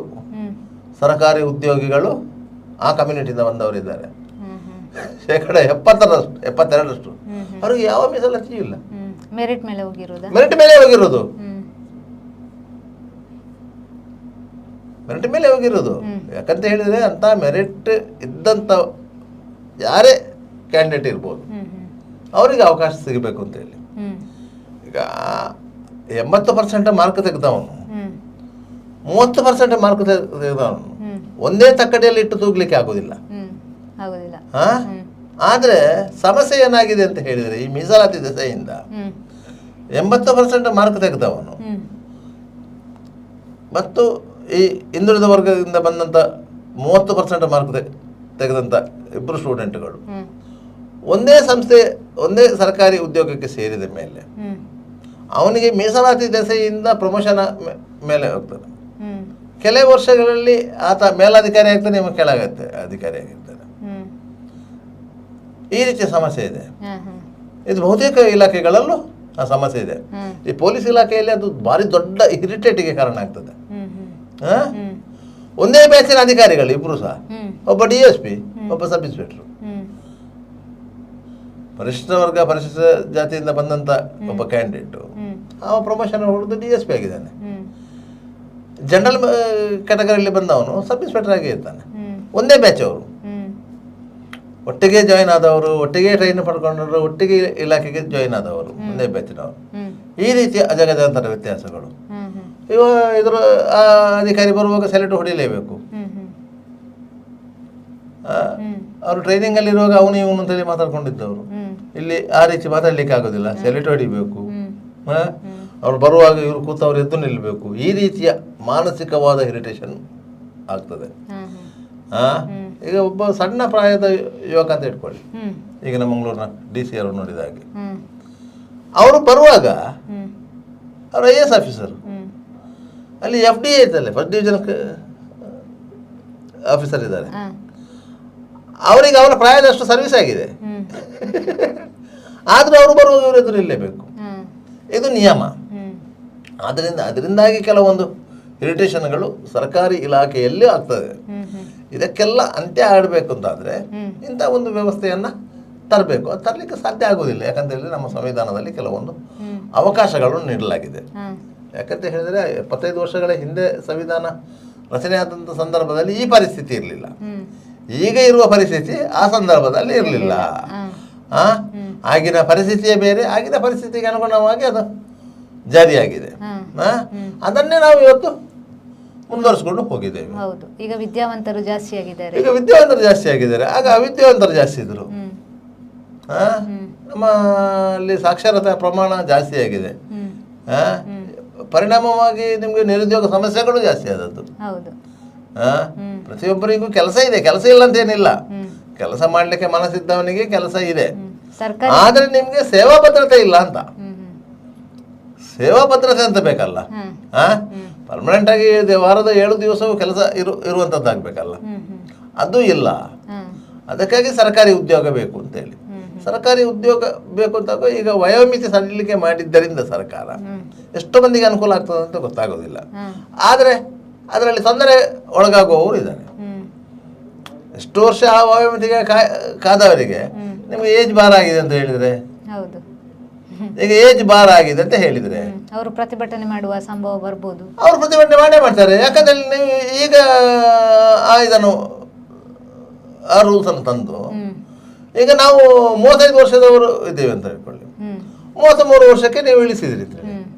S2: ಸರ್ಕಾರಿ ಉದ್ಯೋಗಿಗಳು ಆ ಕಮ್ಯುನಿಟಿಯಿಂದ ಬಂದವರಿದ್ದಾರೆ. 72% ಅವ್ರಿಗೆ ಯಾವ ಮೀಸಲಾತಿಯೂ ಇಲ್ಲ.
S1: ಮೆರಿಟ್ ಮೇಲೆ ಹೋಗಿರೋದು
S2: ಮೆರಿಟ್ ಮೇಲೆ ಹೋಗಿರೋದು. ಯಾಕಂತ ಹೇಳಿದರೆ ಅಂಥ ಮೆರಿಟ್ ಇದ್ದಂಥ ಯಾರೇ ಕ್ಯಾಂಡಿಡೇಟ್ ಇರ್ಬೋದು, ಅವರಿಗೆ ಅವಕಾಶ ಸಿಗಬೇಕು ಅಂತೇಳಿ. ಈಗ 80% ಮಾರ್ಕ್ ತೆಗೆದವನು 30% ಮಾರ್ಕ್ ತೆಗೆದವನು ಒಂದೇ ತಕ್ಕಡಿಯಲ್ಲಿ ಇಟ್ಟು ತೂಗ್ಲಿಕ್ಕೆ ಆಗೋದಿಲ್ಲ. ಆದರೆ ಸಮಸ್ಯೆ ಏನಾಗಿದೆ ಅಂತ ಹೇಳಿದರೆ, ಈ ಮೀಸಲಾತಿ ದೆಸೆಯಿಂದ 80% ಮಾರ್ಕ್ ತೆಗೆದವನು ಮತ್ತು ಈ ಹಿಂದುಳಿದ ವರ್ಗದಿಂದ ಬಂದಂಥ 30% ಮಾರ್ಕ್ ತೆಗೆದಂಥ ಇಬ್ಬರು ಸ್ಟೂಡೆಂಟ್ಗಳು ಒಂದೇ ಸಂಸ್ಥೆ, ಒಂದೇ ಸರ್ಕಾರಿ ಉದ್ಯೋಗಕ್ಕೆ ಸೇರಿದ ಮೇಲೆ ಅವನಿಗೆ ಮೀಸಲಾತಿ ದೆಸೆಯಿಂದ ಪ್ರಮೋಷನ್ ಮೇಲೆ ಹೋಗ್ತಾನೆ. ಕೆಲವು ವರ್ಷಗಳಲ್ಲಿ ಆತ ಮೇಲಾಧಿಕಾರಿ ಆಗ್ತಾನೆ, ನಿಮ್ಮ ಕೆಳಗತ್ತೆ ಅಧಿಕಾರಿ ಆಗಿರ್ತಾನೆ. ಈ ರೀತಿಯ ಸಮಸ್ಯೆ ಇದೆ. ಇದು ಬಹುತೇಕ ಇಲಾಖೆಗಳಲ್ಲೂ ಆ ಸಮಸ್ಯೆ ಇದೆ. ಈ ಪೊಲೀಸ್ ಇಲಾಖೆಯಲ್ಲಿ ಅದು ಭಾರಿ ದೊಡ್ಡ ಇರಿಟೇಟಿಗೆ ಕಾರಣ ಆಗ್ತದೆ. ಒಂದೇ ಬ್ಯಾಚಿನ ಅಧಿಕಾರಿಗಳು ಇಬ್ರು ಸಹ, ಒಬ್ಬ DSP, ಒಬ್ಬ ಸಬ್ ಇನ್ಸ್ಪೆಕ್ಟರ್. ಪರಿಶಿಷ್ಟ ವರ್ಗ ಪರಿಶಿಷ್ಟ ಜಾತಿಯಿಂದ ಬಂದಂತ ಒಬ್ಬ ಕ್ಯಾಂಡಿಡೇಟ್ ಅವ ಪ್ರಮೋಷನ್ ಹೊಡೆದು DSP ಆಗಿದ್ದಾನೆ. ಜನರಲ್ ಕ್ಯಾಟಗರಿಯಲ್ಲಿ ಬಂದವನು ಸಬ್ ಇನ್ಸ್ಪೆಕ್ಟರ್ ಆಗಿ ಇರ್ತಾನೆ. ಒಂದೇ ಬ್ಯಾಚ್ ಅವರು, ಒಟ್ಟಿಗೆ ಜಾಯಿನ್ ಆದವರು, ಒಟ್ಟಿಗೆ ಟ್ರೈನ್ ಪಡ್ಕೊಂಡವರು, ಒಟ್ಟಿಗೆ ಇಲಾಖೆಗೆ ಜಾಯಿನ್ ಆದವರು, ಒಂದೇ ಬ್ಯಾಚಿನವರು. ಈ ರೀತಿಯ ಅಜಗಜಾಂತರ ವ್ಯತ್ಯಾಸಗಳು. ಇವಾಗ ಇದರ ಅಧಿಕಾರಿ ಬರುವಾಗ ಸೆಲೆಕ್ಟ್ ಹೊಡಿಲೇಬೇಕು. ಅವರು ಟ್ರೈನಿಂಗ್ ಅಲ್ಲಿ ಇರುವಾಗ ಅವನು ಇವನು ಅಂತೇಳಿ ಮಾತಾಡ್ಕೊಂಡಿದ್ದವರು. ಇಲ್ಲಿ ಆ ರೀತಿ ಮಾತಾಡ್ಲಿಕ್ಕೆ ಆಗೋದಿಲ್ಲ, ಸೆಲೆಕ್ಟ್ ಹೊಡಿಬೇಕು. ಅವ್ರು ಬರುವಾಗ ಇವರು ಕೂತವ್ರು ಎದ್ದು ನಿಲ್ಲಬೇಕು. ಈ ರೀತಿಯ ಮಾನಸಿಕವಾದ ಇರಿಟೇಷನ್ ಆಗ್ತದೆ. ಈಗ ಒಬ್ಬ ಸಣ್ಣ ಪ್ರಾಯದ ಯುವಕ ಅಂತ ಇಟ್ಕೊಳ್ಳಿ, ಈಗ ನಮ್ಮ ಮಂಗಳೂರಿನ DC ಅವರು ನೋಡಿದ ಹಾಗೆ, ಅವರು ಬರುವಾಗ ಅವರು IAS ಆಫೀಸರು, ಅಲ್ಲಿ FDA ಐತಲ್ಲ, ಫಸ್ಟ್ ಡಿವಿಷನ್ ಆಫೀಸರ್ ಇದ್ದಾರೆ. ಅವರಿಗೆ ಅವರ ಪ್ರಾಯದಷ್ಟು ಸರ್ವಿಸ್ ಆಗಿದೆ, ಆದರೂ ಅವರು ಬರುವಾಗ ಇವರು ಎದುರು ನಿಲ್ಲಬೇಕು. ಇದು ನಿಯಮ. ಅದರಿಂದಾಗಿ ಕೆಲವೊಂದು ಇರಿಟೇಷನ್ಗಳು ಸರ್ಕಾರಿ ಇಲಾಖೆಯಲ್ಲಿ ಆಗ್ತದೆ. ಇದಕ್ಕೆಲ್ಲ ಅಂತ್ಯ ಆಡಬೇಕು ಅಂತಾದರೆ ಇಂಥ ಒಂದು ವ್ಯವಸ್ಥೆಯನ್ನು ತರಬೇಕು. ಅದು ತರಲಿಕ್ಕೆ ಸಾಧ್ಯ ಆಗೋದಿಲ್ಲ. ಯಾಕಂತ ಹೇಳಿದ್ರೆ ನಮ್ಮ ಸಂವಿಧಾನದಲ್ಲಿ ಕೆಲವೊಂದು ಅವಕಾಶಗಳನ್ನು ನೀಡಲಾಗಿದೆ. ಯಾಕಂತ ಹೇಳಿದರೆ 75 ವರ್ಷಗಳ ಹಿಂದೆ ಸಂವಿಧಾನ ರಚನೆ ಆದಂಥ ಸಂದರ್ಭದಲ್ಲಿ ಈ ಪರಿಸ್ಥಿತಿ ಇರಲಿಲ್ಲ. ಈಗ ಇರುವ ಪರಿಸ್ಥಿತಿ ಆ ಸಂದರ್ಭದಲ್ಲಿ ಇರಲಿಲ್ಲ. ಆಗಿನ ಪರಿಸ್ಥಿತಿಯೇ ಬೇರೆ, ಆಗಿನ ಪರಿಸ್ಥಿತಿಗೆ ಅನುಗುಣವಾಗಿ ಅದು ಜಾರಿಯಾಗಿದೆ. ಅದನ್ನೇ ನಾವು ಇವತ್ತು ಮುಂದುವರಿಸಿಕೊಂಡು ಹೋಗಿದ್ದೇವೆ.
S1: ಈಗ ವಿದ್ಯಾವಂತರು ಜಾಸ್ತಿ ಆಗಿದ್ದಾರೆ,
S2: ಆಗ ಅವಿದ್ಯಾವಂತರು ಜಾಸ್ತಿ ಇದ್ರು. ನಮ್ಮಲ್ಲಿ ಸಾಕ್ಷರತಾ ಪ್ರಮಾಣ ಜಾಸ್ತಿ ಆಗಿದೆ. ಪರಿಣಾಮವಾಗಿ ನಿಮಗೆ ನಿರುದ್ಯೋಗ ಸಮಸ್ಯೆಗಳು ಜಾಸ್ತಿ ಆದದ್ದು. ಪ್ರತಿಯೊಬ್ಬರಿಗೂ ಕೆಲಸ ಇದೆ, ಕೆಲಸ ಇಲ್ಲ ಅಂತ ಏನಿಲ್ಲ. ಕೆಲಸ ಮಾಡ್ಲಿಕ್ಕೆ ಮನಸ್ಸಿದ್ದವನಿಗೆ ಕೆಲಸ ಇದೆ, ಆದ್ರೆ ನಿಮ್ಗೆ ಸೇವಾ ಭದ್ರತೆ ಇಲ್ಲ ಅಂತ. ಸೇವಾ ಭದ್ರತೆ ಅಂತ ಬೇಕಲ್ಲ, ಪರ್ಮನೆಂಟ್ ಆಗಿ ವಾರದ 7 ದಿವಸವೂ ಕೆಲಸ ಇರುವಂತದ್ದಾಗಬೇಕಲ್ಲ, ಅದು ಇಲ್ಲ. ಅದಕ್ಕಾಗಿ ಸರ್ಕಾರಿ ಉದ್ಯೋಗ ಬೇಕು ಅಂತೇಳಿ, ಸರ್ಕಾರಿ ಉದ್ಯೋಗ ಬೇಕು ಅಂತ ಈಗ ವಯೋಮಿತಿ ಸಡಿಲಿಕೆ ಮಾಡಿದ್ದರಿಂದ ಸರ್ಕಾರ ಎಷ್ಟೋ ಮಂದಿಗೆ ಅನುಕೂಲ ಆಗ್ತದೆ ಅಂತ ಗೊತ್ತಾಗೋದಿಲ್ಲ. ಆದರೆ ಅದರಲ್ಲಿ ತೊಂದರೆ ಒಳಗಾಗುವವರು ಇದ್ದಾರೆ. ಎಷ್ಟು ವರ್ಷ ಆ ವಯೋಮಿತಿಗೆ ಕಾದವರಿಗೆ ನಿಮ್ಗೆ ಏಜ್ ಬಾರ್ ಆಗಿದೆ ಅಂತ ಹೇಳಿದ್ರೆ, ಈಗ ಏಜ್ ಬಾರ್ ಆಗಿದೆ ಅಂತ ಹೇಳಿದ್ರೆ
S1: ಅವರು ಪ್ರತಿಭಟನೆ ಮಾಡುವ ಸಂಭವ ಬರ್ಬೋದು.
S2: ಅವರು ಪ್ರತಿಭಟನೆ ಮಾಡೇ ಮಾಡ್ತಾರೆ. ಯಾಕಂದ್ರೆ ನೀವು ಈಗ ಇದನ್ನು ಆ ರೂಲ್ಸ್ ಅನ್ನು ತಂದು, ಈಗ ನಾವು 35 ವರ್ಷದವರು ಇದ್ದೇವೆ ಅಂತ ಹೇಳ್ಕೊಳ್ಳಿ, 33 ವರ್ಷಕ್ಕೆ ನೀವು ಇಳಿಸಿದ್ರಿ.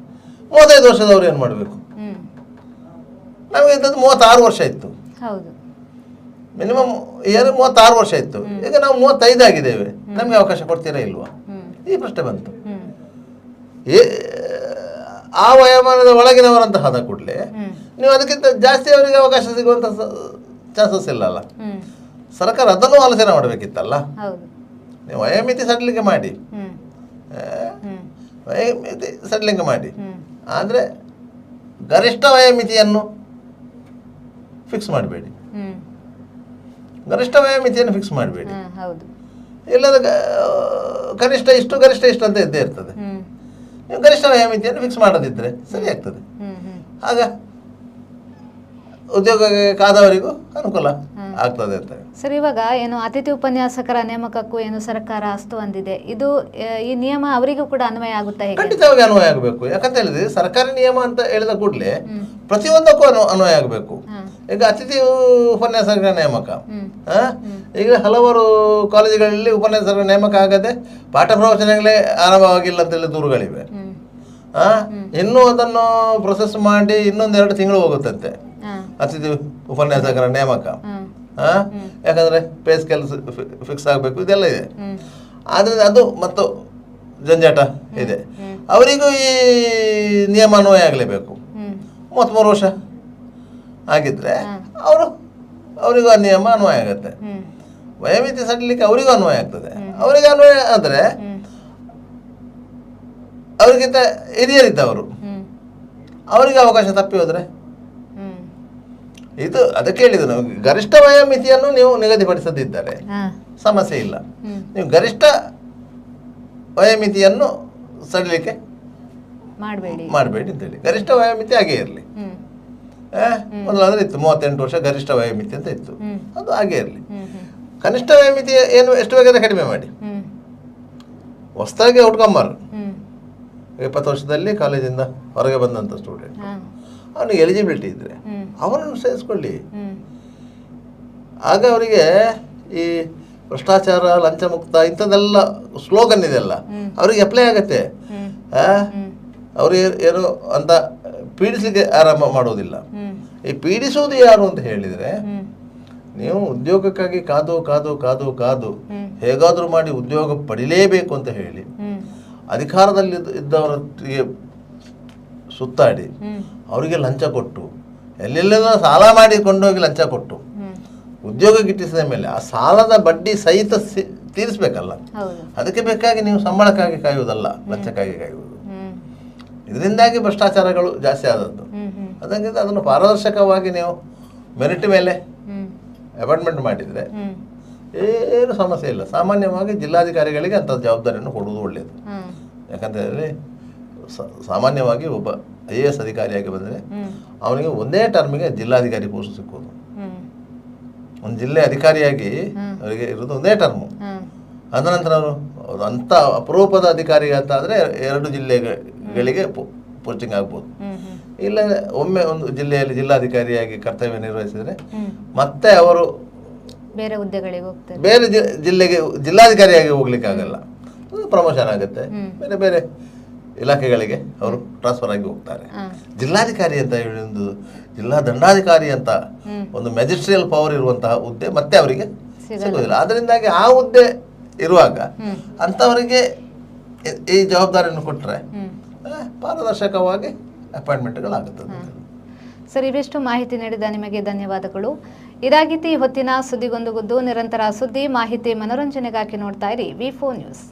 S2: 35 ವರ್ಷದವರು ಏನ್ ಮಾಡಬೇಕು? ನಮಗೆ ಇದ್ದದ್ದು 36 ವರ್ಷ ಇತ್ತು, ಮಿನಿಮಮ್ 36 ವರ್ಷ ಇತ್ತು. ಈಗ ನಾವು 35 ಆಗಿದ್ದೇವೆ, ನಮ್ಗೆ ಅವಕಾಶ ಕೊಡ್ತೀರಾ ಇಲ್ವಾ? ಈ ಪ್ರಶ್ನೆ ಬಂತು. ಆ ವಯೋಮಾನದ ಒಳಗಿನವರಂತ ಆದ ಕೂಡಲೇ ನೀವು ಅದಕ್ಕಿಂತ ಜಾಸ್ತಿ ಅವರಿಗೆ ಅವಕಾಶ ಸಿಗುವಂತ ಚಾನ್ಸಸ್ ಇಲ್ಲಲ್ಲ. ಸರ್ಕಾರ ಅದನ್ನು ಆಲೋಚನೆ ಮಾಡಬೇಕಿತ್ತಲ್ಲ. ನೀವು ವಯೋಮಿತಿ ಸಡಿಲಿಕೆ ಮಾಡಿ, ವಯೋಮಿತಿ ಸಡಿಲಿಕೆ ಮಾಡಿ, ಆದರೆ ಗರಿಷ್ಠ ವಯೋಮಿತಿಯನ್ನು ಫಿಕ್ಸ್ ಮಾಡಬೇಡಿ. ಗರಿಷ್ಠ ವಯೋಮಿತಿಯನ್ನು ಫಿಕ್ಸ್ ಮಾಡಬೇಡಿ. ಇಲ್ಲದ ಕನಿಷ್ಠ ಇಷ್ಟು ಗರಿಷ್ಠ ಇಷ್ಟು ಅಂತ ಇದ್ದೇ ಇರ್ತದೆ. ನೀವು ಗರಿಷ್ಠ ವಯೋಮಿತಿಯನ್ನು ಫಿಕ್ಸ್ ಮಾಡದಿದ್ರೆ ಸರಿ ಆಗ್ತದೆ. ಆಗ ಉದ್ಯೋಗಕ್ಕೆ ಕಾದವರಿಗೂ ಅನುಕೂಲ ಆಗ್ತದೆ ಅಂತ.
S1: ಸರ್, ಇವಾಗ ಏನು ಅತಿಥಿ ಉಪನ್ಯಾಸಕರ ನೇಮಕಕ್ಕೂ ಏನು ಸರ್ಕಾರ ಅಸ್ತು ಅಂದಿದೆ, ಇದು ಈ ನಿಯಮ ಅವರಿಗೂ ಕೂಡ ಅನ್ವಯ ಆಗುತ್ತಾ? ಹೇಗೆ?
S2: ಖಂಡಿತವಾಗಿ ಅನ್ವಯ ಆಗಬೇಕು. ಯಾಕಂತ ಹೇಳಿದ್ರೆ ಸರ್ಕಾರಿ ನಿಯಮ ಅಂತ ಹೇಳಿದ ಕೂಡಲೇ ಪ್ರತಿಯೊಂದಕ್ಕೂ ಅನ್ವಯ ಆಗಬೇಕು. ಈಗ ಅತಿಥಿ ಉಪನ್ಯಾಸಕರ ನೇಮಕ, ಈಗ ಹಲವಾರು ಕಾಲೇಜುಗಳಲ್ಲಿ ಉಪನ್ಯಾಸಕರ ನೇಮಕ ಆಗದೆ ಪಾಠ ಪ್ರವಚನಗಳೇ ಆರಂಭವಾಗಿಲ್ಲ ಅಂತೇಳಿ ದೂರುಗಳಿವೆ. ಇನ್ನೂ ಅದನ್ನು ಪ್ರೊಸೆಸ್ ಮಾಡಿ ಇನ್ನೊಂದು 2 ತಿಂಗಳು ಹೋಗುತ್ತಂತೆ ಅತಿಥಿ ಉಪನ್ಯಾಸಕರ ನೇಮಕ. ಯಾಕಂದ್ರೆ ಪೇ ಸ್ಕೇಲ್ ಫಿಕ್ಸ್ ಆಗಬೇಕು, ಇದೆಲ್ಲ ಇದೆ. ಆದರೆ ಅದು ಮತ್ತು ಜಂಜಾಟ ಇದೆ. ಅವರಿಗೂ ಈ ನಿಯಮ ಅನ್ವಯ ಆಗಲೇಬೇಕು. 33 ವರ್ಷ ಆಗಿದ್ರೆ ಅವರಿಗೂ ಆ ನಿಯಮ ಅನ್ವಯ ಆಗುತ್ತೆ. ವಯೋಮಿತಿ ಸಡಿಲಿಕ್ಕೆ ಅವರಿಗೂ ಅನ್ವಯ ಆಗ್ತದೆ. ಅವರಿಗೆ ಅನ್ವಯ ಆದರೆ ಅವರಿಗಿಂತ ಹಿರಿಯರಿದ್ದವರು ಅವರಿಗೆ ಅವಕಾಶ ತಪ್ಪಿ ಹೋದ್ರೆ ಇದು ಅದಕ್ಕೆ ಹೇಳಿದ್ದು ನಾವು ಗರಿಷ್ಠ ವಯೋಮಿತಿಯನ್ನು ನೀವು ನಿಗದಿಪಡಿಸದಿದ್ದರೆ ಸಮಸ್ಯೆ ಇಲ್ಲ. ನೀವು ಗರಿಷ್ಠ ವಯೋಮಿತಿಯನ್ನು ಸಡಿಲಿಕ್ಕೆ ಮಾಡಬೇಡಿ ಅಂತೇಳಿ. ಗರಿಷ್ಠ ವಯೋಮಿತಿ ಹಾಗೇ ಇರಲಿ. ಮೊದಲಾದ್ರೆ ಇತ್ತು 38 ವರ್ಷ ಗರಿಷ್ಠ ವಯೋಮಿತಿ ಅಂತ ಇತ್ತು, ಅದು ಹಾಗೇ ಇರಲಿ. ಕನಿಷ್ಠ ವಯೋಮಿತಿ ಏನು ಎಷ್ಟು ಬೇಕಾದ್ರೆ ಕಡಿಮೆ ಮಾಡಿ. ಹೊಸದಾಗಿ ಔಟ್ಕಮ್ಮರ್ 20 ವರ್ಷದಲ್ಲಿ ಕಾಲೇಜಿಂದ ಹೊರಗೆ ಬಂದಂಥ ಸ್ಟೂಡೆಂಟ್, ಅವನಿಗೆ ಎಲಿಜಿಬಿಲಿಟಿ ಇದ್ರೆ ಅವನನ್ನು ಸೇರಿಸ್ಕೊಳ್ಳಿ. ಆಗ ಅವರಿಗೆ ಈ ಭ್ರಷ್ಟಾಚಾರ, ಲಂಚ ಮುಕ್ತ ಇಂಥದ್ದೆಲ್ಲ ಸ್ಲೋಗನ್ ಇದೆಲ್ಲ ಅವರಿಗೆ ಅಪ್ಲೈ ಆಗತ್ತೆ. ಅವರು ಏನು ಅಂತ ಪೀಡಿಸಲಿಕ್ಕೆ ಆರಂಭ ಮಾಡೋದಿಲ್ಲ. ಈ ಪೀಡಿಸೋದು ಯಾರು ಅಂತ ಹೇಳಿದರೆ, ನೀವು ಉದ್ಯೋಗಕ್ಕಾಗಿ ಕಾದು ಕಾದು ಕಾದು ಕಾದು ಹೇಗಾದರೂ ಮಾಡಿ ಉದ್ಯೋಗ ಪಡಿಲೇಬೇಕು ಅಂತ ಹೇಳಿ ಅಧಿಕಾರದಲ್ಲಿ ಇದ್ದವರಿಗೆ ಸುತ್ತಾಡಿ ಅವರಿಗೆ ಲಂಚ ಕೊಟ್ಟು ಎಲ್ಲೆಲ್ಲ ಸಾಲ ಮಾಡಿ ಕೊಂಡೋಗಿ ಲಂಚ ಕೊಟ್ಟು ಉದ್ಯೋಗ ಗಿಟ್ಟಿಸಿದ ಮೇಲೆ ಆ ಸಾಲದ ಬಡ್ಡಿ ಸಹಿತ ತೀರಿಸ್ಬೇಕಲ್ಲ. ಅದಕ್ಕೆ ಬೇಕಾಗಿ ನೀವು ಸಂಬಳಕ್ಕಾಗಿ ಕಾಯುವುದಲ್ಲ, ಲಂಚಕ್ಕಾಗಿ ಕಾಯುವುದು. ಇದರಿಂದಾಗಿ ಭ್ರಷ್ಟಾಚಾರಗಳು ಜಾಸ್ತಿ ಆದದ್ದು. ಅದಕ್ಕಿಂತ ಅದನ್ನು ಪಾರದರ್ಶಕವಾಗಿ ನೀವು ಮೆರಿಟ್ ಮೇಲೆ ಅಪಾಯಿಂಟ್ಮೆಂಟ್ ಮಾಡಿದರೆ ಏನು ಸಮಸ್ಯೆ ಇಲ್ಲ. ಸಾಮಾನ್ಯವಾಗಿ ಜಿಲ್ಲಾಧಿಕಾರಿಗಳಿಗೆ ಅಂಥ ಜವಾಬ್ದಾರಿಯನ್ನು ಕೊಡುವುದು ಒಳ್ಳೆಯದು. ಯಾಕಂತೇಳಿ ಸಾಮಾನ್ಯವಾಗಿ ಒಬ್ಬ IAS ಅಧಿಕಾರಿಯಾಗಿ ಬಂದರೆ ಅವನಿಗೆ ಒಂದೇ ಟರ್ಮಿಗೆ ಜಿಲ್ಲಾಧಿಕಾರಿ ಪೋಸ್ಟ್ ಸಿಕ್ಕೋದು. ಒಂದು ಜಿಲ್ಲೆ ಅಧಿಕಾರಿಯಾಗಿ ಅವರಿಗೆ ಇರೋದು ಒಂದೇ ಟರ್ಮು. ಅದ ನಂತರ ಅವರು ಅಂಥ ಅಪರೂಪದ ಅಧಿಕಾರಿ ಅಂತ ಆದರೆ 2 ಜಿಲ್ಲೆಗಳಿಗೆ ಪೋಸ್ಟಿಂಗ್ ಆಗ್ಬೋದು. ಇಲ್ಲ ಒಮ್ಮೆ ಒಂದು ಜಿಲ್ಲೆಯಲ್ಲಿ ಜಿಲ್ಲಾಧಿಕಾರಿಯಾಗಿ ಕರ್ತವ್ಯ ನಿರ್ವಹಿಸಿದರೆ ಮತ್ತೆ ಅವರು
S1: ಬೇರೆ ಹುದ್ದೆಗಳಿಗೆ ಹೋಗ್ತಾರೆ,
S2: ಬೇರೆ ಜಿಲ್ಲೆಗೆ ಜಿಲ್ಲಾಧಿಕಾರಿಯಾಗಿ ಹೋಗ್ಲಿಕ್ಕೆ ಆಗಲ್ಲ. ಪ್ರಮೋಷನ್ ಆಗುತ್ತೆ, ಬೇರೆ ಬೇರೆ ಇಲಾಖೆಗಳಿಗೆ ಅವರು ಟ್ರಾನ್ಸ್ಫರ್ ಆಗಿ ಹೋಗ್ತಾರೆ. ಜಿಲ್ಲಾಧಿಕಾರಿ ಅಂತ ಹೇಳಿ ಒಂದು ಜಿಲ್ಲಾ ದಂಡಾಧಿಕಾರಿ ಅಂತ ಒಂದು ಮ್ಯಾಜಿಸ್ಟ್ರಿಯಲ್ ಪವರ್ ಇರುವಂತಹ ಹುದ್ದೆ ಮತ್ತೆ ಅವರಿಗೆ ಸಿಗೋದಿಲ್ಲ. ಅದರಿಂದಾಗಿ ಆ ಹುದ್ದೆ ಇರುವಾಗ ಅಂಥವರಿಗೆ ಈ ಜವಾಬ್ದಾರಿಯನ್ನು ಕೊಟ್ಟರೆ ಪಾರದರ್ಶಕವಾಗಿ ಅಪಾಯಿಂಟ್ಮೆಂಟ್ಗಳಾಗುತ್ತದೆ.
S1: ಸರ್, ಇವೆಷ್ಟು ಮಾಹಿತಿ ನೀಡಿದ ನಿಮಗೆ ಧನ್ಯವಾದಗಳು. ಇದಾಗಿತ್ತು ಈ ಹೊತ್ತಿನ ಸುದ್ದಿಗೊಂದು ಗುದ್ದು. ನಿರಂತರ ಸುದ್ದಿ, ಮಾಹಿತಿ, ಮನೋರಂಜನೆಗಾಗಿ ನೋಡ್ತಾ ಇರಿ V4 news.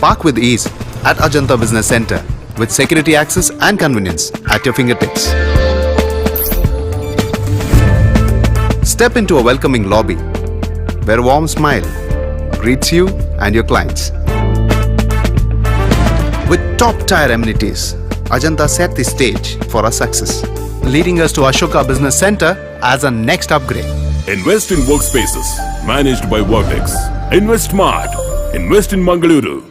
S3: Park with ease at Ajanta Business Center with security access and convenience at your fingertips. Step into a welcoming lobby where a warm smile greets you and your clients. top-tier amenities. Ajanta set the stage for our success, leading us to Ashoka Business Center as a next upgrade.
S4: Invest in workspaces managed by Vertex. Invest Smart. Invest in Mangaluru.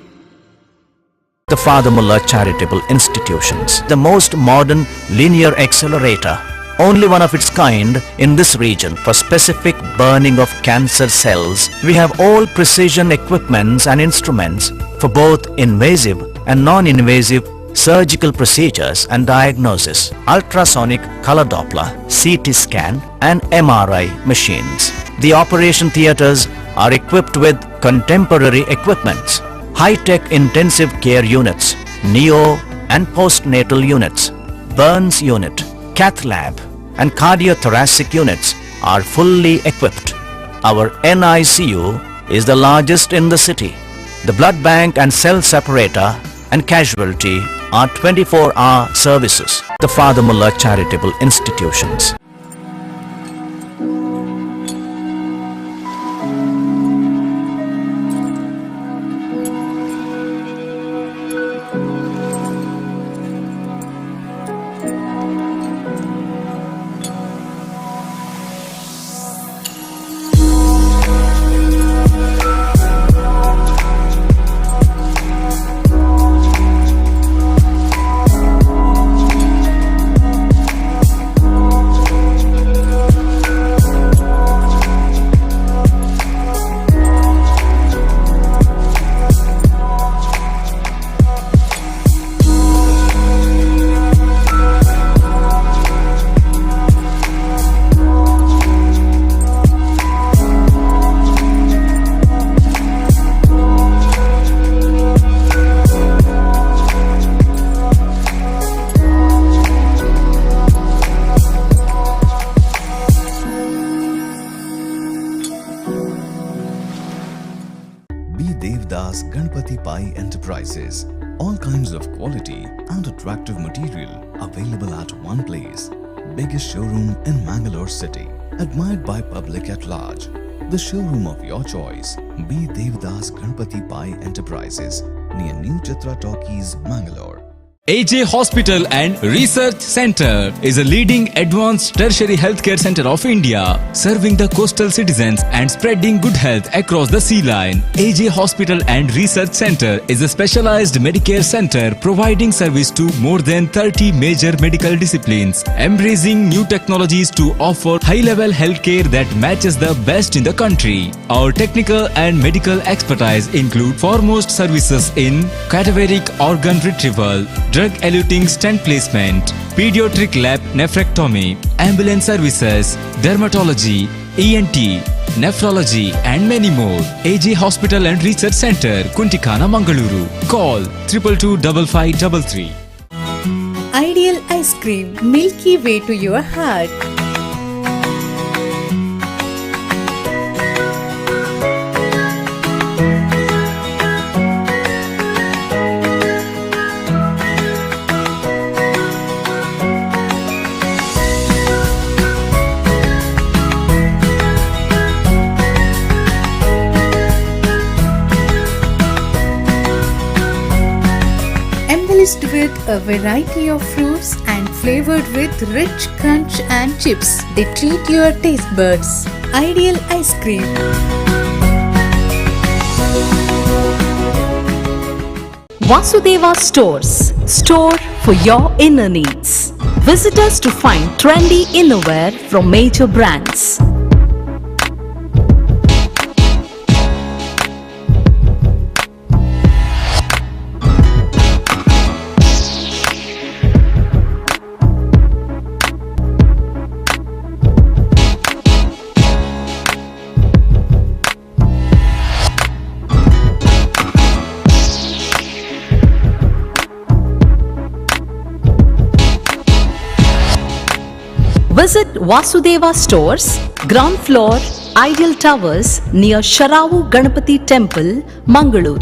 S5: The Father Mullah Charitable Institutions, the most modern linear accelerator, only one of its kind in this region for specific burning of cancer cells. We have all precision equipments and instruments for both invasive and non-invasive surgical procedures and diagnosis, ultrasonic color Doppler, CT scan and MRI machines. The operation theaters are equipped with contemporary equipments, high-tech intensive care units, neo and postnatal units, burns unit, cath lab and cardiothoracic units are fully equipped. Our NICU is the largest in the city. The blood bank and cell separator and casualty are 24-hour services. The Father Mullah Charitable Institutions.
S6: Devdas Ganpati Pai Enterprises. All kinds of quality and attractive material available at one place. Biggest showroom in Mangalore city. Admired by public at large. The showroom of your choice. B. Devdas Ganpati Pai Enterprises. Near New Chitra Talkies, Mangalore.
S7: AJ Hospital and Research Center is a leading advanced tertiary healthcare center of India, serving the coastal citizens and spreading good health across the sea line. AJ Hospital and Research Center is a specialized Medicare center providing service to more than 30 major medical disciplines, embracing new technologies to offer high-level healthcare that matches the best in the country. Our technical and medical expertise include foremost services in cadaveric organ retrieval, drug-eluting stent placement, pediatric lab nephrectomy, ambulance services, dermatology, ENT, nephrology and many more. AJ Hospital and Research Center, Kuntikana, Mangaluru. Call 222-5533.
S8: Ideal ice cream, milky way to your heart. Embellished with a variety of fruits and flavored with rich crunch and chips. They treat your taste buds. Ideal ice cream.
S9: Vasudeva Stores. Store for your inner needs. Visit us to find trendy innerwear from major brands. Visit Vasudeva Stores, ground floor, Ideal Towers near Sharavu Ganapati Temple, Mangaluru.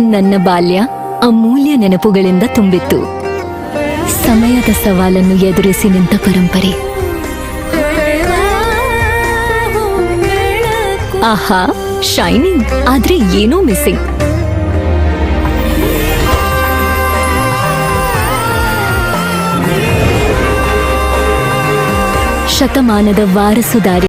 S10: ನನ್ನ ಬಾಲ್ಯ ಅಮೂಲ್ಯ ನೆನಪುಗಳಿಂದ ತುಂಬಿತ್ತು. ಸಮಯದ ಸವಾಲನ್ನು ಎದುರಿಸಿ ನಿಂತ ಪರಂಪರೆ. ಆಹಾ, ಶೈನಿಂಗ್, ಆದ್ರೆ ಏನೋ ಮಿಸ್ಸಿಂಗ್. ಶತಮಾನದ ವಾರಸುದಾರಿ